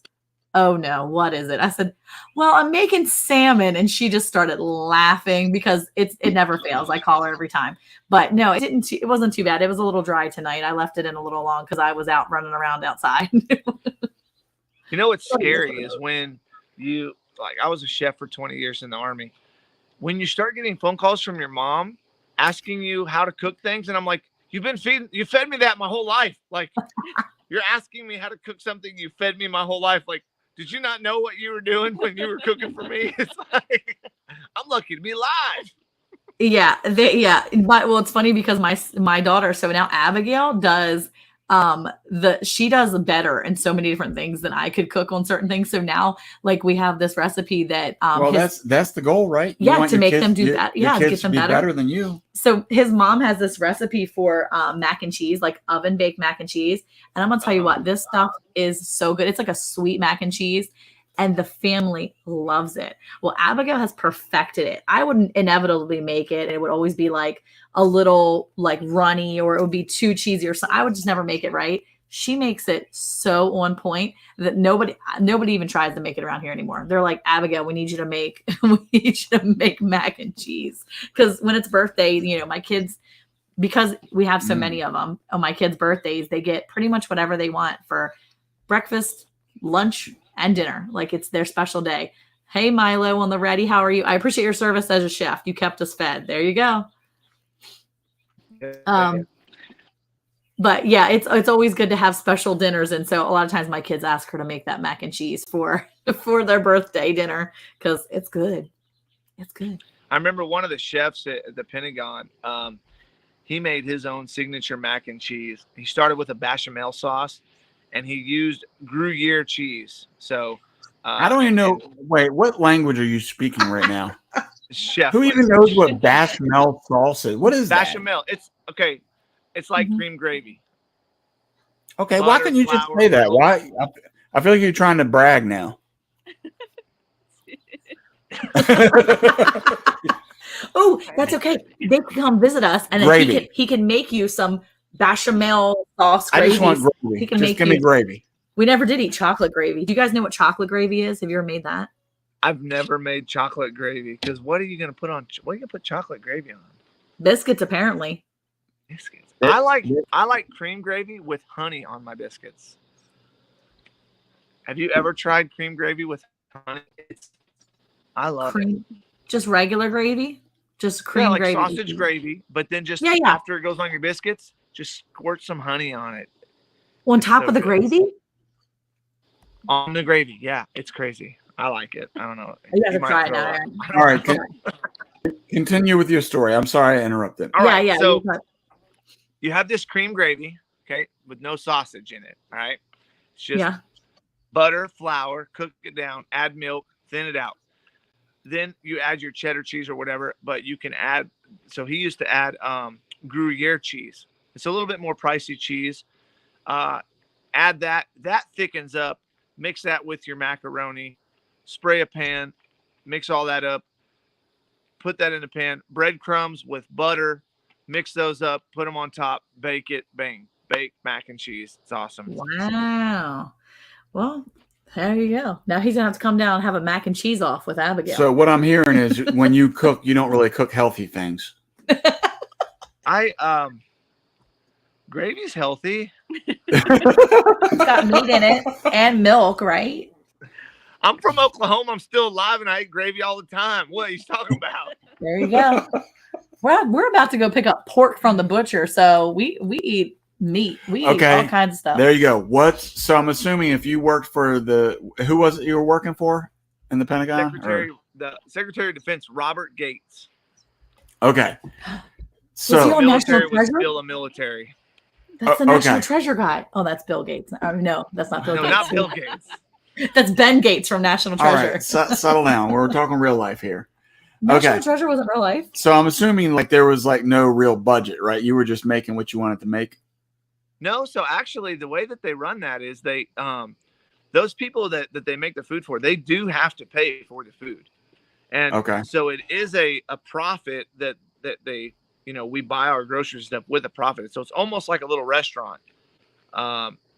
oh, no, what is it? I said, well, I'm making salmon. And she just started laughing because it never fails. I call her every time. But no, it wasn't too bad. It was a little dry tonight. I left it in a little long because I was out running around outside. You know what's scary is when I was a chef for 20 years in the Army. When you start getting phone calls from your mom asking you how to cook things, and I'm like, you fed me that my whole life. Like, you're asking me how to cook something you fed me my whole life. Like, did you not know what you were doing when you were cooking for me? It's like, I'm lucky to be alive. Yeah. Well, it's funny because my daughter, so now Abigail does She does better in so many different things than I could cook on certain things. So now like we have this recipe that well, that's the goal, right? You yeah, want to your make kids, them do that. your Yeah, kids get to them be better. better than you. So his mom has this recipe for mac and cheese, like oven baked mac and cheese. And I'm gonna tell you what, this stuff is so good. It's like a sweet mac and cheese, and the family loves it. Well, Abigail has perfected it. I would inevitably make it. It would always be like a little like runny, or it would be too cheesy or something. I would just never make it right. She makes it so on point that nobody even tries to make it around here anymore. They're like, Abigail, we need you to make mac and cheese. Because when it's birthday, you know, my kids, because we have so many of them on my kids' birthdays, they get pretty much whatever they want for breakfast, lunch, and dinner. Like it's their special day. Hey, Milo on the ready. How are you? I appreciate your service as a chef. You kept us fed. There you go. But yeah, it's always good to have special dinners. And so a lot of times my kids ask her to make that mac and cheese for their birthday dinner because it's good. It's good. I remember one of the chefs at the Pentagon, he made his own signature mac and cheese. He started with a bechamel sauce and he used Gruyere cheese. So I don't even know. Wait, what language are you speaking right now? Chef. Who even knows what bechamel sauce is? What is bechamel? It's okay. It's like cream gravy. Okay, Butter, why can't you just flour, say that? milk. Why? I feel like you're trying to brag now. Oh, that's okay. They can come visit us, and then he can make you some bechamel sauce gravy. I just want gravy. He can just give me gravy. We never did eat chocolate gravy. Do you guys know what chocolate gravy is? Have you ever made that? I've never made chocolate gravy because what are you going to put on? What are you going to put chocolate gravy on? Biscuits, apparently. Biscuits. I like cream gravy with honey on my biscuits. Have you ever tried cream gravy with honey? I love it. Just regular gravy? Just cream like gravy. Sausage gravy, but then just after it goes on your biscuits, just squirt some honey on it. On top of the gravy? On the gravy, yeah. It's crazy. I like it. I don't know. You gotta try it now. All right. Continue with your story. I'm sorry I interrupted. All right. Yeah. So you have this cream gravy, okay, with no sausage in it. All right. It's just butter, flour, cook it down, add milk, thin it out. Then you add your cheddar cheese or whatever, but you can add. So he used to add Gruyere cheese. It's a little bit more pricey cheese. Add that. That thickens up. Mix that with your macaroni. Spray a pan. Mix all that up. Put that in a pan. Breadcrumbs with butter. Mix those up. Put them on top. Bake it. Bang. Bake mac and cheese. It's awesome. Wow. Well, there you go. Now he's gonna have to come down and have a mac and cheese off with Abigail. So what I'm hearing is when you cook, you don't really cook healthy things. Gravy's healthy. It's got meat in it and milk, right? I'm from Oklahoma. I'm still alive and I eat gravy all the time. What are you talking about? There you go. We're about to go pick up pork from the butcher, so we eat meat. We eat all kinds of stuff. There you go. So I'm assuming if you worked for who was it you were working for in the Pentagon? The Secretary of Defense, Robert Gates. Okay. So the military was still a military. That's the National Treasure guy. Oh, that's Bill Gates. No, that's not Bill Gates. No, not Bill Gates. That's Ben Gates from National Treasure. All right, settle down. We're talking real life here. National Treasure wasn't real life. So I'm assuming like there was like no real budget, right? You were just making what you wanted to make. No, so actually the way that they run that is they those people that they make the food for, they do have to pay for the food. And so it is a profit that they, we buy our grocery stuff with a profit. So it's almost like a little restaurant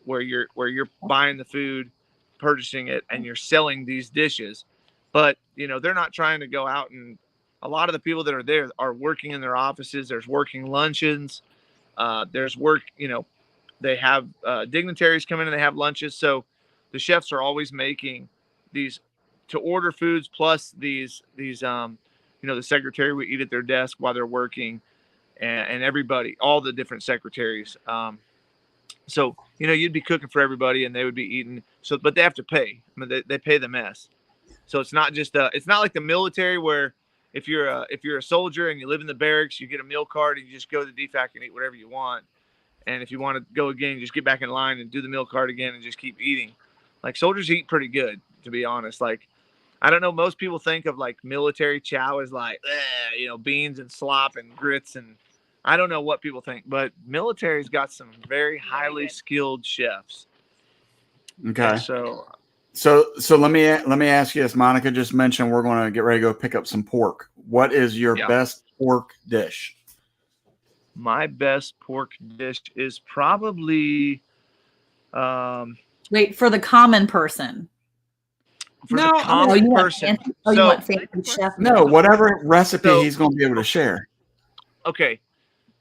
where you're buying the food, purchasing it, and you're selling these dishes. But, they're not trying to go out, and a lot of the people that are there are working in their offices. There's working luncheons. There's work, they have dignitaries come in and they have lunches. So the chefs are always making these to order foods plus these the secretary would eat at their desk while they're working, and everybody, all the different secretaries. So, you'd be cooking for everybody and they would be eating. So, but they have to pay. I mean, they pay the mess. So it's not just it's not like the military where if you're a soldier and you live in the barracks, you get a meal card and you just go to the DFAC and eat whatever you want. And if you want to go again, just get back in line and do the meal card again and just keep eating. Like soldiers eat pretty good, to be honest. Like, I don't know. Most people think of like military chow as like, beans and slop and grits. And I don't know what people think, but military's got some very highly skilled chefs. Okay. Yeah, So let me ask you this. Monica just mentioned we're going to get ready to go pick up some pork. What is your best pork dish? My best pork dish is probably Wait, for the common person. The common person. You want fancy chef? No, whatever recipe he's going to be able to share. Okay.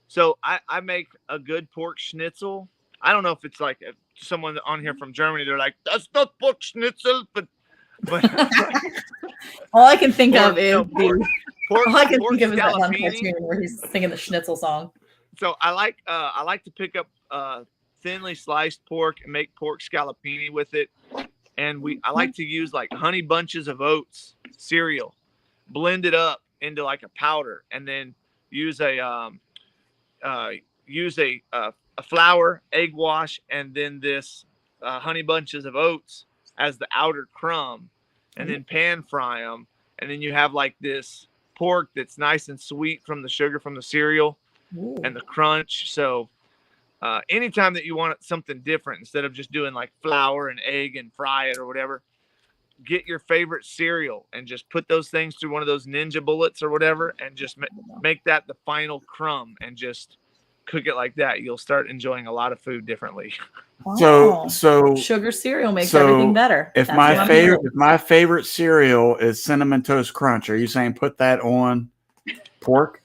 So I make a good pork schnitzel. I don't know if it's like someone on here from Germany. They're like, that's not pork schnitzel, but all I can think of is pork that one cartoon where he's singing the schnitzel song. So I like to pick up thinly sliced pork and make pork scallopini with it. And I like to use like honey bunches of oats cereal, blend it up into like a powder, and then use a flour, egg wash, and then this honey bunches of oats as the outer crumb, and then pan fry them. And then you have like this pork that's nice and sweet from the sugar from the cereal. Ooh. And the crunch. So anytime that you want something different, instead of just doing like flour and egg and fry it or whatever, get your favorite cereal and just put those things through one of those ninja bullets or whatever, and just make that the final crumb and just cook it like that. You'll start enjoying a lot of food differently. Wow. So sugar cereal makes everything better. If my favorite cereal is Cinnamon Toast Crunch, are you saying put that on pork?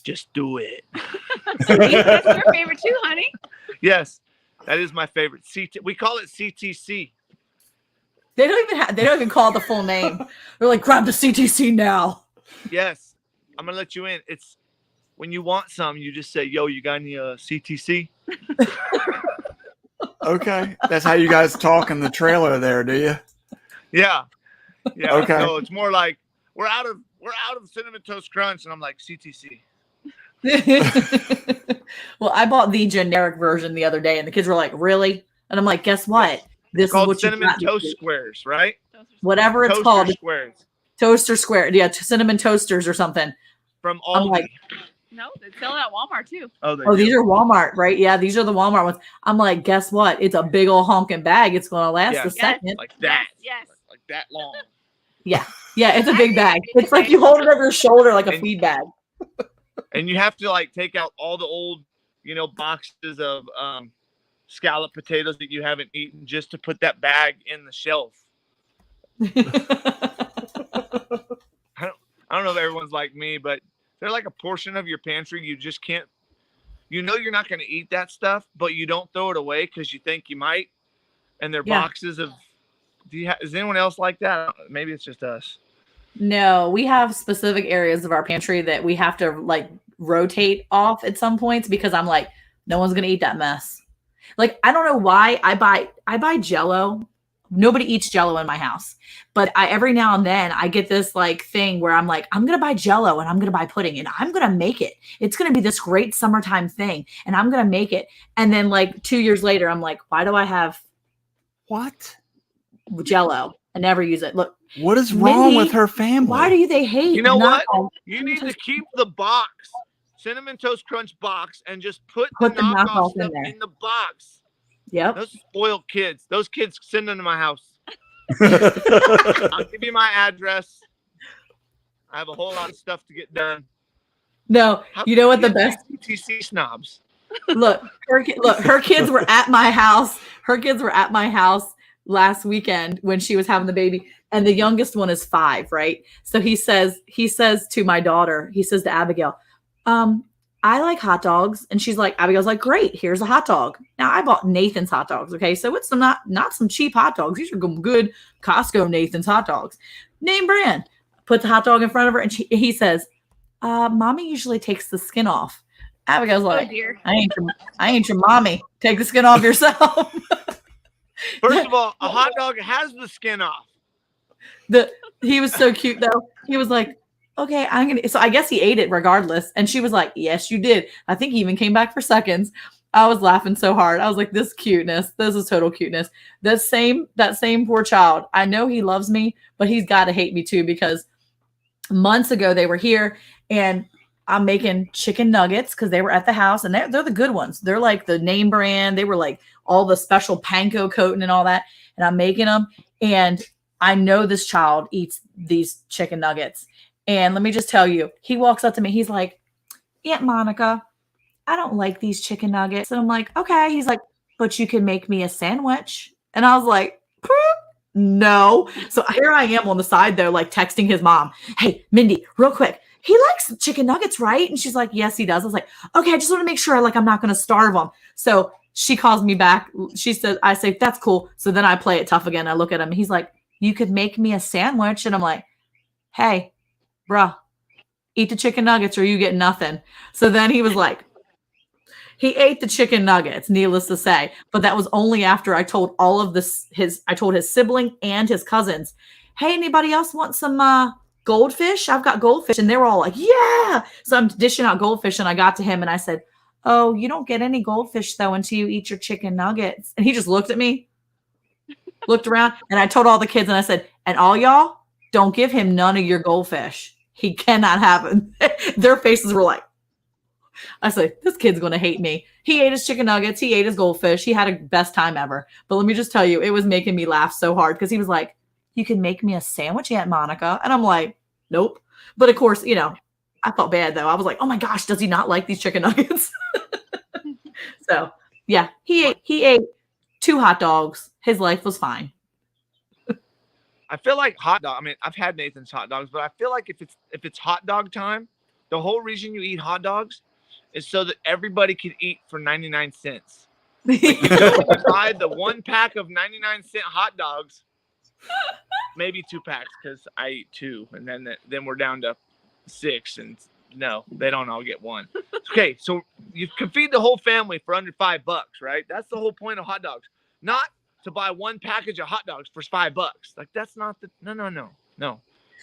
Just do it. That's your favorite too, honey? Yes, that is my favorite. We call it CTC. They don't even call it the full name. They're like, grab the CTC now. Yes, I'm gonna let you in. It's when you want some, you just say, "Yo, you got any CTC?" Okay, that's how you guys talk in the trailer there, do you? Yeah. Okay. So it's more like we're out of Cinnamon Toast Crunch, and I'm like CTC. Well, I bought the generic version the other day, and the kids were like, "Really?" And I'm like, "Guess what? This is what Cinnamon Toast Squares, right? Whatever it's Toaster called, squares. Toaster Square, yeah, cinnamon toasters or something." From Aldi. I'm like, no, they sell it at Walmart too. Oh, these are Walmart, right? Yeah, these are the Walmart ones. I'm like, guess what? It's a big old honking bag. It's going to last a second. Like that. Yes. Like that long. Yeah, it's a big bag. It's like you hold it over your shoulder like a feed bag. And you have to like take out all the old, boxes of scalloped potatoes that you haven't eaten just to put that bag in the shelf. I don't know if everyone's like me, but they're like a portion of your pantry you just can't. You're not going to eat that stuff, but you don't throw it away because you think you might. And they're boxes of. Is anyone else like that? Maybe it's just us. No, we have specific areas of our pantry that we have to like rotate off at some points because I'm like, no one's going to eat that mess. Like, I don't know why I buy Jell-O. Nobody eats Jell-O in my house, but every now and then I get this like thing where I'm like, I'm going to buy Jell-O and I'm going to buy pudding and I'm going to make it. It's going to be this great summertime thing and I'm going to make it. And then like 2 years later, I'm like, why do I have Jell-O? I never use it. Look, what is wrong with her family? Why do they hate? You know what? You need to keep the box, Cinnamon Toast Crunch box, and just put the knockoff stuff in the box. Yep. Those spoiled kids. Those kids send them to my house. I'll give you my address. I have a whole lot of stuff to get done. No, you know what the best TC snobs. Look, her kids were at my house. Her kids were at my house last weekend when she was having the baby, and the youngest one is 5, right? So he says to my daughter, he says to Abigail, I like hot dogs. And she's like, Abigail's like, great, here's a hot dog. Now I bought Nathan's hot dogs. Okay. So it's not some cheap hot dogs. These are good Costco Nathan's hot dogs. Name brand. Put the hot dog in front of her. And he says, mommy usually takes the skin off. Abigail's like, I ain't your mommy. Take the skin off yourself. First of all, a hot dog has the skin off. He was so cute though. He was like, okay, so I guess he ate it regardless. And she was like, yes, you did. I think he even came back for seconds. I was laughing so hard. I was like, this cuteness. This is total cuteness. That same poor child. I know he loves me, but he's got to hate me too, because months ago they were here and I'm making chicken nuggets because they were at the house, and they're the good ones. They're like the name brand. They were like all the special panko coating and all that. And I'm making them. And I know this child eats these chicken nuggets. And let me just tell you, he walks up to me. He's like, Aunt Monica, I don't like these chicken nuggets. And I'm like, okay. He's like, but you can make me a sandwich. And I was like, no. So here I am on the side though, like texting his mom. Hey, Mindy, real quick. He likes chicken nuggets, right? And she's like, yes, he does. I was like, okay, I just want to make sure like I'm not going to starve him. So she calls me back. She says, I say, that's cool. So then I play it tough again. I look at him. He's like, you could make me a sandwich. And I'm like, hey, bruh, eat the chicken nuggets or you get nothing. So then he was like, he ate the chicken nuggets, needless to say. But that was only after I told all of this, I told his sibling and his cousins, hey, anybody else want some goldfish? I've got goldfish. And they were all like, yeah. So I'm dishing out goldfish, and I got to him and I said, oh, you don't get any goldfish though until you eat your chicken nuggets. And he just looked at me, looked around, and I told all the kids, and I said, and all y'all, don't give him none of your goldfish. He cannot have it. Their faces were like, I said, this kid's going to hate me. He ate his chicken nuggets. He ate his goldfish. He had a best time ever. But let me just tell you, it was making me laugh so hard because he was like, you can make me a sandwich, Aunt Monica. And I'm like, nope. But of course, you know, I felt bad though. I was like, oh my gosh, does he not like these chicken nuggets? So yeah, he ate 2 hot dogs. His life was fine. I feel like hot dog. I mean, I've had Nathan's hot dogs, but I feel like if it's hot dog time, the whole reason you eat hot dogs is so that everybody can eat for 99 cents. Like you buy the 1 pack of 99-cent hot dogs, maybe 2 packs because I eat 2, and then we're down to 6, and no, they don't all get 1. Okay, so you can feed the whole family for under $5, right? That's the whole point of hot dogs, not to buy 1 package of hot dogs for $5. Like that's not the no.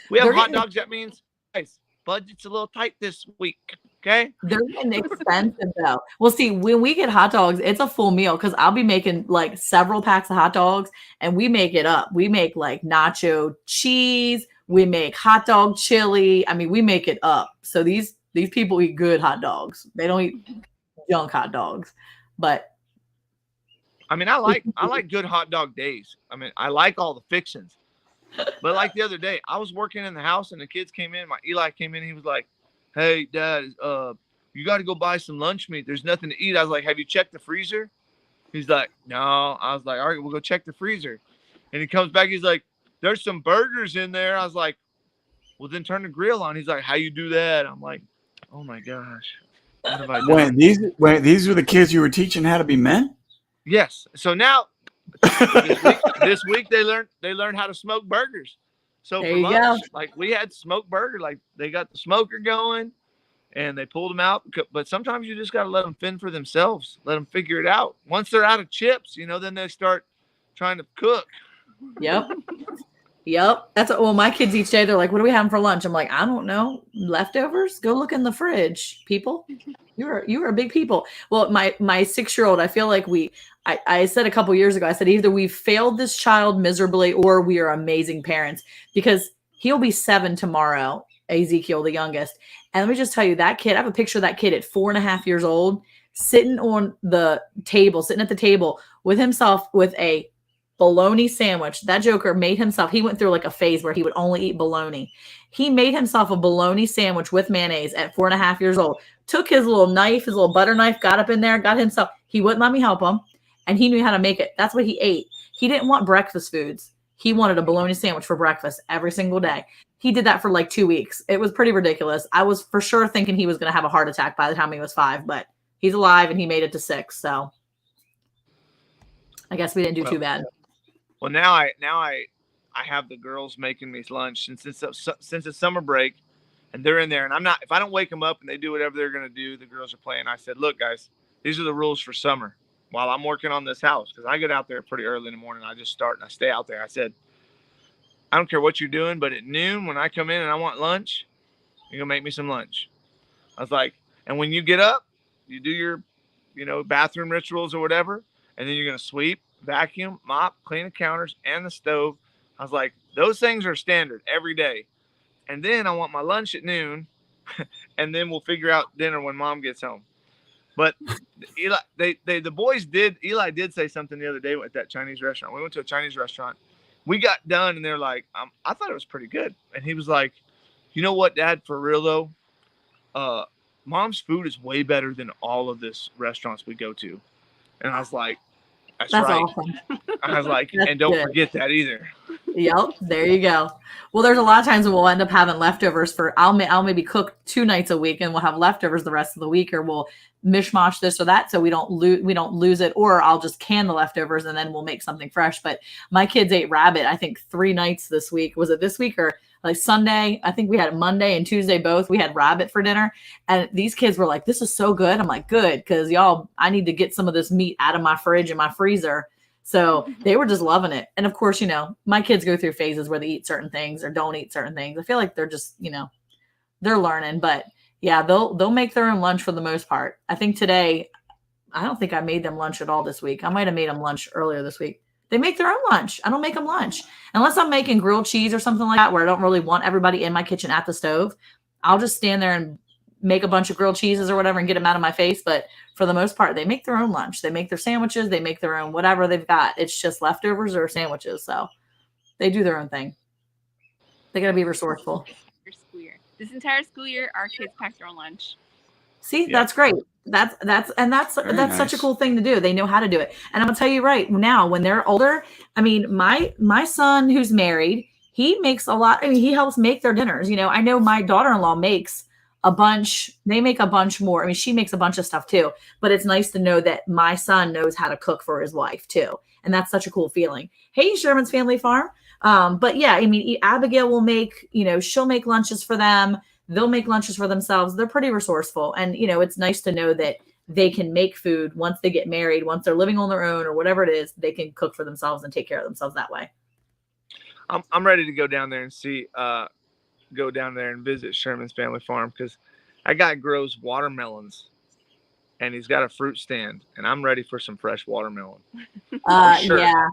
We have hot dogs. That means, guys, budget's a little tight this week. Okay. They're getting expensive though. Well, see, when we get hot dogs, it's a full meal because I'll be making like several packs of hot dogs, and we make it up. We make like nacho cheese. We make hot dog chili. I mean, we make it up. So these people eat good hot dogs. They don't eat junk hot dogs. But I mean, I like good hot dog days. I mean, I like all the fixings. But like the other day, I was working in the house and the kids came in. My Eli came in. He was like, hey, Dad, you got to go buy some lunch meat. There's nothing to eat. I was like, have you checked the freezer? He's like, no. I was like, all right, we'll go check the freezer. And he comes back. He's like, there's some burgers in there. I was like, well, then turn the grill on. He's like, how you do that? I'm like, oh, my gosh. What have I done? These were the kids you were teaching how to be men? Yes. So now this week they learned how to smoke burgers. So for lunch, like we had smoked burger, like they got the smoker going and they pulled them out. But sometimes you just got to let them fend for themselves. Let them figure it out. Once they're out of chips, then they start trying to cook. Yep. That's what, well, my kids each day, they're like, what are we having for lunch? I'm like, I don't know. Leftovers? Go look in the fridge, people. You are big people. Well, my 6-year-old, I feel like I said a couple years ago, I said, either we've failed this child miserably or we are amazing parents, because he'll be 7 tomorrow, Ezekiel, the youngest. And let me just tell you, that kid, I have a picture of that kid at 4.5 years old, sitting at the table with himself with a bologna sandwich. That joker made himself, he went through like a phase where he would only eat bologna. He made himself a bologna sandwich with mayonnaise at 4.5 years old, took his little knife, his little butter knife, got up in there, got himself, he wouldn't let me help him. And he knew how to make it. That's what he ate. He didn't want breakfast foods. He wanted a bologna sandwich for breakfast every single day. He did that for like 2 weeks. It was pretty ridiculous. I was for sure thinking he was going to have a heart attack by the time he was 5, but he's alive and he made it to 6. So I guess we didn't do too bad. Well, now I have the girls making me lunch since it's summer break, and they're in there, and if I don't wake them up and they do whatever they're going to do, the girls are playing. I said, look, guys, these are the rules for summer while I'm working on this house, because I get out there pretty early in the morning. I just start and I stay out there. I said, I don't care what you're doing, but at noon when I come in and I want lunch, you're going to make me some lunch. I was like, and when you get up, you do your bathroom rituals or whatever. And then you're going to sweep, vacuum, mop, clean the counters and the stove. I was like, those things are standard every day. And then I want my lunch at noon. And then we'll figure out dinner when mom gets home. But Eli, the boys did. Eli did say something the other day at that Chinese restaurant. We went to a Chinese restaurant. We got done, and they're like, "I thought it was pretty good." And he was like, "You know what, Dad? For real though, Mom's food is way better than all of this restaurants we go to." And I was like, "That's right." Awesome. I was like, That's "And don't good. forget that either." Yep, there you go. Well, there's a lot of times when we'll end up having leftovers I'll maybe cook 2 nights a week, and we'll have leftovers the rest of the week, or we'll mishmash this or that so we don't lose it, or I'll just can the leftovers and then we'll make something fresh. But my kids ate rabbit, I think 3 nights this week. Was it this week or like Sunday? I think we had Monday and Tuesday both. We had rabbit for dinner, and these kids were like, "This is so good." I'm like, "Good, because y'all, I need to get some of this meat out of my fridge and my freezer." So they were just loving it. And of course, my kids go through phases where they eat certain things or don't eat certain things. I feel like they're just, they're learning. But yeah, they'll make their own lunch for the most part. I think today, I don't think I made them lunch at all this week. I might have made them lunch earlier this week. They make their own lunch. I don't make them lunch. Unless I'm making grilled cheese or something like that, where I don't really want everybody in my kitchen at the stove. I'll just stand there and make a bunch of grilled cheeses or whatever and get them out of my face. But for the most part, they make their own lunch. They make their sandwiches. They make their own whatever they've got. It's just leftovers or sandwiches. So they do their own thing. They got to be resourceful. This entire school year, our kids pack their own lunch. See, that's great. That's nice. Such a cool thing to do. They know how to do it. And I'm gonna tell you right now, when they're older, I mean, my son who's married, he makes a lot. I mean, he helps make their dinners. I know my daughter-in-law makes a bunch. They make a bunch more. I mean, she makes a bunch of stuff too. But it's nice to know that my son knows how to cook for his wife too, and that's such a cool feeling. Hey, Sherman's Family Farm. But yeah, I mean, Abigail will make. She'll make lunches for them. They'll make lunches for themselves. They're pretty resourceful. And, it's nice to know that they can make food once they get married, once they're living on their own or whatever it is, they can cook for themselves and take care of themselves that way. I'm ready to go down there and go down there and visit Sherman's Family Farm, because that guy grows watermelons and he's got a fruit stand, and I'm ready for some fresh watermelon. Sure. Yeah.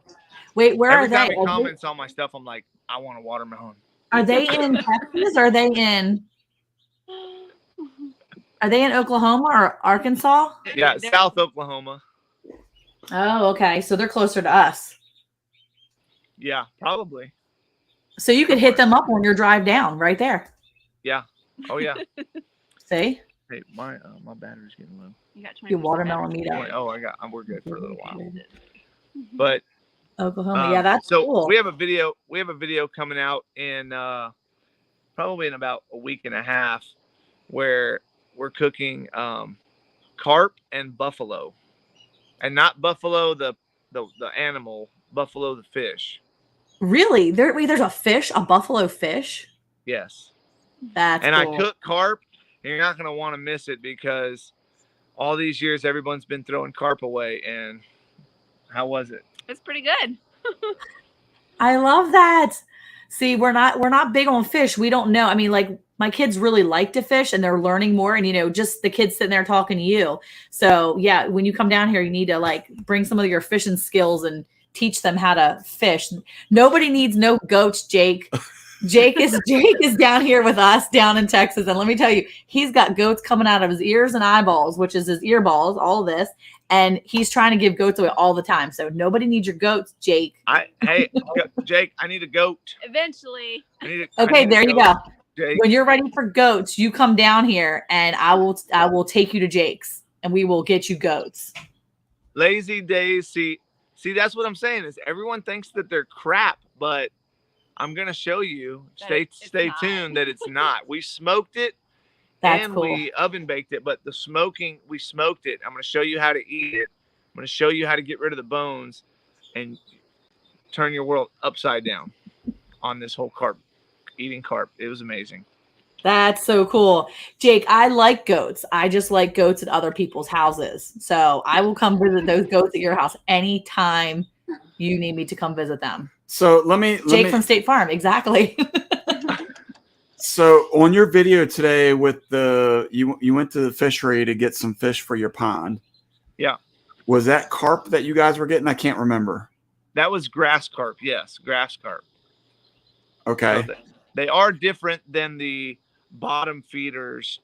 Wait, where Every are they? time he comments on my stuff, I'm like, I want a watermelon. Are they in Texas? Or are they in Oklahoma or Arkansas? Yeah, South Oklahoma. Oh, okay. So they're closer to us. Yeah, probably. So you could hit them up on your drive down right there. Yeah. Oh, yeah. See? Hey, my battery's getting low. You got 20 Your watermelon meetup. Oh, we're good for a little while. But Oklahoma. Yeah, that's so cool. we have a video coming out in probably in about a week and a half, where we're cooking carp and buffalo, and not buffalo the animal, buffalo the fish. Really? There's a fish, a buffalo fish? Yes. That's cool. I cook carp, and you're not going to want to miss it, because all these years everyone's been throwing carp away. And how was it? It's pretty good. I love that. See, we're not big on fish. We don't know. I mean, like, my kids really like to fish, and they're learning more, and just the kids sitting there talking to you. So yeah, when you come down here, you need to bring some of your fishing skills and teach them how to fish. Nobody needs no goats, Jake. Jake is down here with us down in Texas. And let me tell you, he's got goats coming out of his ears and eyeballs, which is his ear balls, all of this. And he's trying to give goats away all the time. So nobody needs your goats, Jake. Hey, Jake, I need a goat. Eventually. Okay, there you go. Jake. When you're ready for goats, you come down here and I will take you to Jake's and we will get you goats. Lazy days. See, that's what I'm saying, is everyone thinks that they're crap, but I'm going to show you, stay tuned, that it's not. We smoked it. That's and cool. We oven baked it, but the smoking, we smoked it. I'm going to show you how to eat it. I'm going to show you how to get rid of the bones and turn your world upside down on this whole eating carp. It was amazing. That's so cool. Jake, I like goats. I just like goats at other people's houses. So I will come visit those goats at your house anytime you need me to come visit them. So Jake from State Farm. Exactly. So on your video today with you went to the fishery to get some fish for your pond. Yeah. Was that carp that you guys were getting? I can't remember. That was grass carp. Yes, grass carp. Okay. So they are different than the bottom feeders,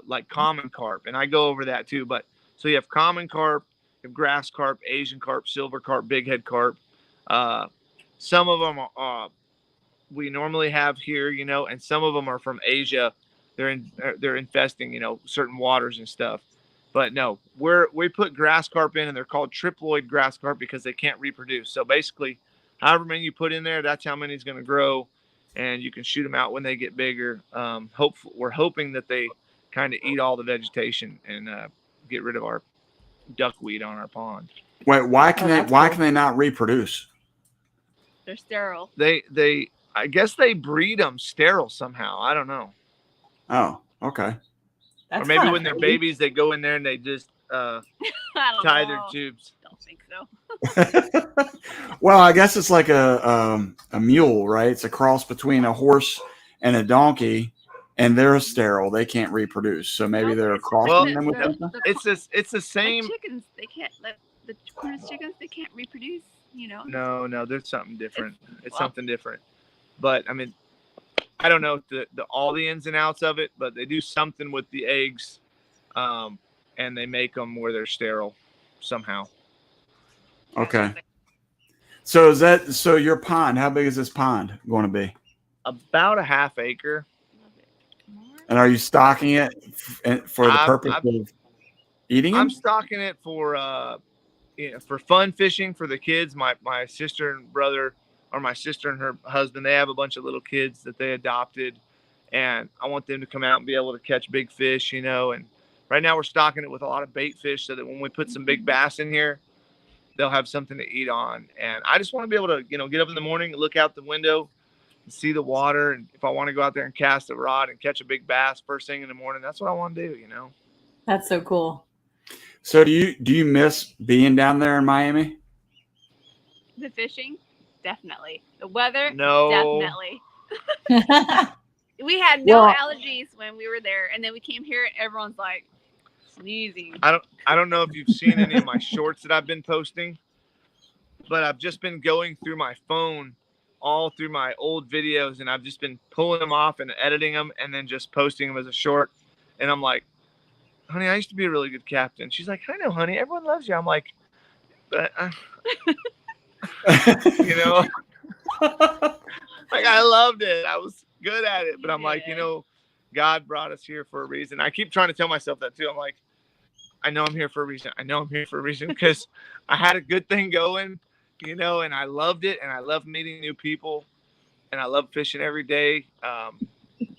like common carp, and I go over that too. But so you have common carp, you have grass carp, Asian carp, silver carp, big head carp. Some of them we normally have here, and some of them are from Asia. They're infesting, certain waters and stuff. But no, we put grass carp in, and they're called triploid grass carp because they can't reproduce. So basically, however many you put in there, that's how many is going to grow, and you can shoot them out when they get bigger. We're hoping that they kind of eat all the vegetation and get rid of our duckweed on our pond. Wait, why can they not reproduce? They're sterile. I guess they breed them sterile somehow. I don't know. Oh, okay. That's or maybe when crazy. they're babies, they go in there and they just I don't tie know. their tubes. Don't think so. Well, I guess it's like a mule, right? It's a cross between a horse and a donkey, and they're sterile. They can't reproduce. So maybe they're crossing them with something. It's the same. Like chickens, they can't. The hornless chickens, they can't reproduce. No, there's something different. It's something different. But I mean, I don't know all the ins and outs of it, but they do something with the eggs, and they make them where they're sterile somehow. Okay. So your pond? How big is this pond going to be? About a half acre. And are you stocking it for the purpose of eating it? I'm stocking it for fun fishing for the kids. My sister and brother, or my sister and her husband, they have a bunch of little kids that they adopted, and I want them to come out and be able to catch big fish, and right now we're stocking it with a lot of bait fish so that when we put some big bass in here, they'll have something to eat on. And I just want to be able to, get up in the morning, look out the window and see the water. And if I want to go out there and cast a rod and catch a big bass first thing in the morning, that's what I want to do, That's so cool. So do you miss being down there in Miami? The fishing, definitely. The weather, No. definitely. We had no allergies when we were there, and then we came here, and everyone's like sneezing. I don't know if you've seen any of my shorts that I've been posting, but I've just been going through my phone all through my old videos, and I've just been pulling them off and editing them and then just posting them as a short. And I'm like, honey, I used to be a really good captain. She's like, I know, honey, everyone loves you. I'm like, but like I loved it. I was good at it, but I'm like, God brought us here for a reason. I keep trying to tell myself that too. I'm like, I know I'm here for a reason. I know I'm here for a reason because I had a good thing going, and I loved it, and I love meeting new people, and I love fishing every day.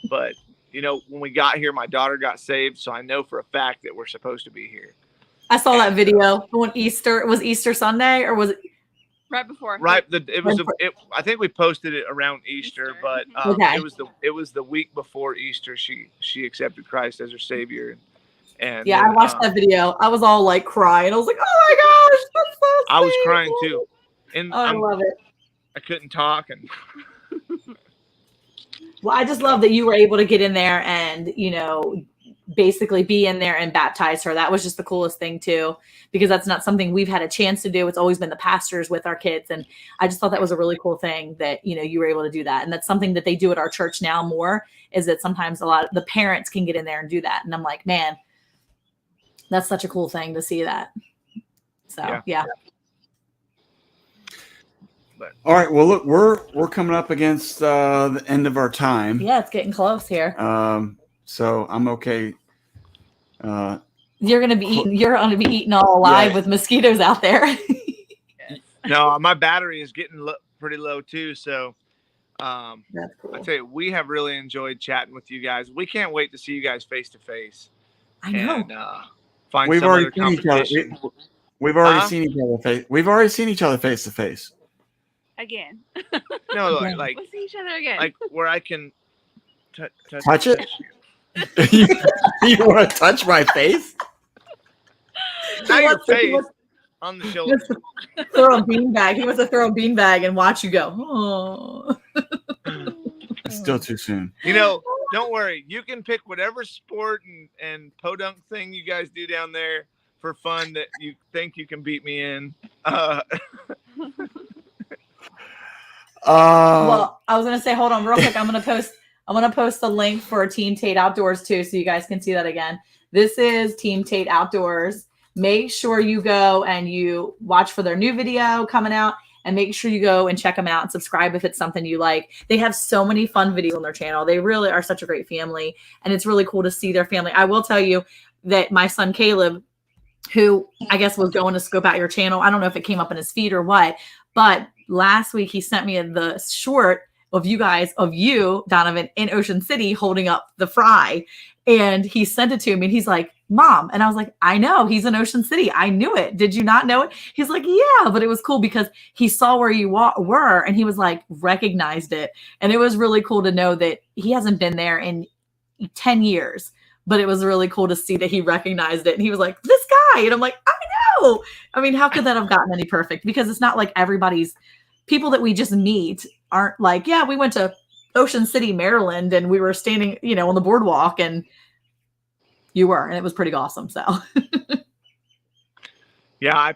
But when we got here, my daughter got saved, so I know for a fact that we're supposed to be here. I saw that video when Easter was Easter Sunday, or was it right before? Right. I think we posted it around Easter, but it was the week before Easter. She accepted Christ as her Savior, and I watched that video. I was all like crying. I was like, oh my gosh, that's so sweet. I was crying too, and I love it. I couldn't talk, and well, I just love that you were able to get in there and basically be in there and baptize her. That was just the coolest thing too, because that's not something we've had a chance to do. It's always been the pastors with our kids. And I just thought that was a really cool thing that, you were able to do that. And that's something that they do at our church now more, is that sometimes a lot of the parents can get in there and do that. And I'm like, man, that's such a cool thing to see that. So, yeah. But, all right. Well, look, we're coming up against the end of our time. Yeah, it's getting close here. So I'm okay. You're gonna be eaten all alive with mosquitoes out there. No, my battery is getting pretty low too. So That's cool. I tell you, we have really enjoyed chatting with you guys. We can't wait to see you guys face to face. I know. And find We've some already other seen each other. competition. We've already seen each other face. We've already seen each other face to face. Again. No, like We'll see each other again. like where I can touch it. You want to touch my face? Not your face, on the shoulder. Throw a beanbag. He wants to throw a beanbag and watch you go. Oh. It's still too soon. Don't worry. You can pick whatever sport and podunk thing you guys do down there. for fun that you think you can beat me in. Well, I was gonna say, hold on real quick. I'm gonna post the link for Team Tate Outdoors too, so you guys can see that again. This is Team Tate Outdoors. Make sure you go and you watch for their new video coming out, and make sure you go and check them out and subscribe if it's something you like. They have so many fun videos on their channel. They really are such a great family, and it's really cool to see their family. I will tell you that my son Caleb, who I guess was going to scope out your channel, I don't know if it came up in his feed or what, but last week he sent me the short of you, Donovan, in Ocean City holding up the fry. And he sent it to me and he's like, Mom. And I was like, I know, he's in Ocean City. I knew it. Did you not know it? He's like, yeah, but it was cool because he saw where you were and he was like, recognized it. And it was really cool to know that he hasn't been there in 10 years, but it was really cool to see that he recognized it. And he was like, this guy. And I'm like, I know. I mean, how could that have gotten any perfect? Because it's not like everybody's people that we just meet aren't like, yeah, we went to Ocean City, Maryland, and we were standing, on the boardwalk, and you were, and it was pretty awesome. So, yeah,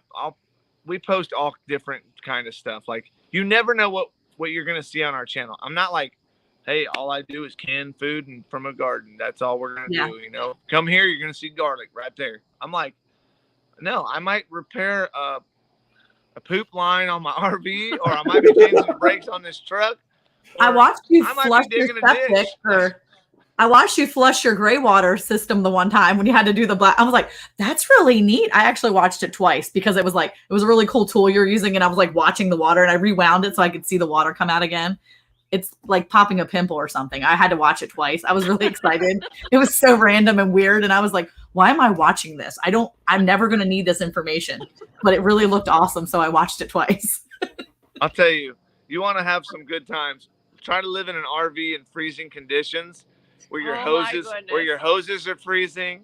we post all different kind of stuff. Like, you never know what you're gonna see on our channel. I'm not like, hey, all I do is can food and from a garden. That's all we're gonna do. Come here, you're gonna see garlic right there. I'm like, no, I might repair a poop line on my RV, or I might be changing the brakes on this truck. I watched you flush your septic, or I watched you flush your gray water system the one time when you had to do the black. I was like, that's really neat. I actually watched it twice because it was a really cool tool you're using, and I was like watching the water, and I rewound it so I could see the water come out again. It's like popping a pimple or something. I had to watch it twice. I was really excited. It was so random and weird, and I was like, why am I watching this? I'm never going to need this information, but it really looked awesome, so I watched it twice. I'll tell you, you want to have some good times. Try to live in an RV in freezing conditions where your hoses are freezing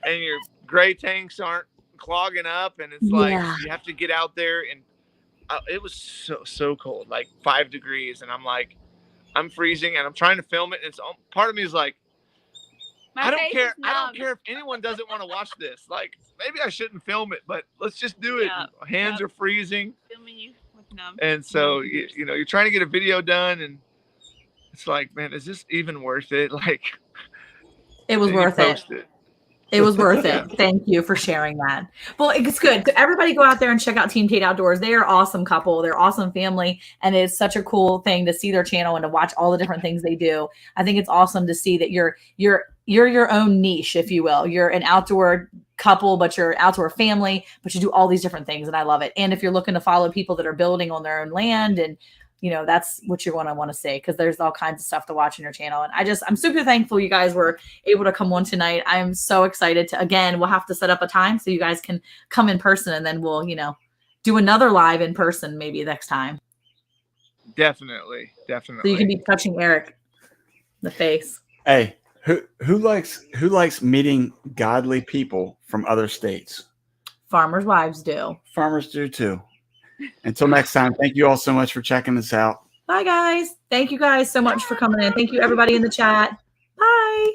and your gray tanks aren't clogging up, and it's like you have to get out there, and it was so cold, like 5 degrees, and I'm like, I'm freezing and I'm trying to film it, and it's part of me is like, I don't care if anyone doesn't want to watch this. Like, maybe I shouldn't film it, but let's just do it. Hands are freezing. Filming you with numb. And so, you're trying to get a video done, and it's like, man, is this even worth it? Like, it was worth it. It was worth it. Thank you for sharing that. Well, it's good. So everybody go out there and check out Team Tate Outdoors. They are an awesome couple. They're awesome family. And it's such a cool thing to see their channel and to watch all the different things they do. I think it's awesome to see that you're your own niche, if you will. You're an outdoor couple, but you're an outdoor family, but you do all these different things. And I love it. And if you're looking to follow people that are building on their own land, and that's what you want to say, because there's all kinds of stuff to watch on your channel. And I'm super thankful you guys were able to come on tonight. I'm so excited we'll have to set up a time so you guys can come in person, and then we'll, do another live in person maybe next time. Definitely. So you can be touching Eric in the face. Hey, who likes meeting godly people from other states? Farmers' wives do. Farmers do too. Until next time, thank you all so much for checking us out. Bye, guys. Thank you guys so much for coming in. Thank you, everybody in the chat. Bye.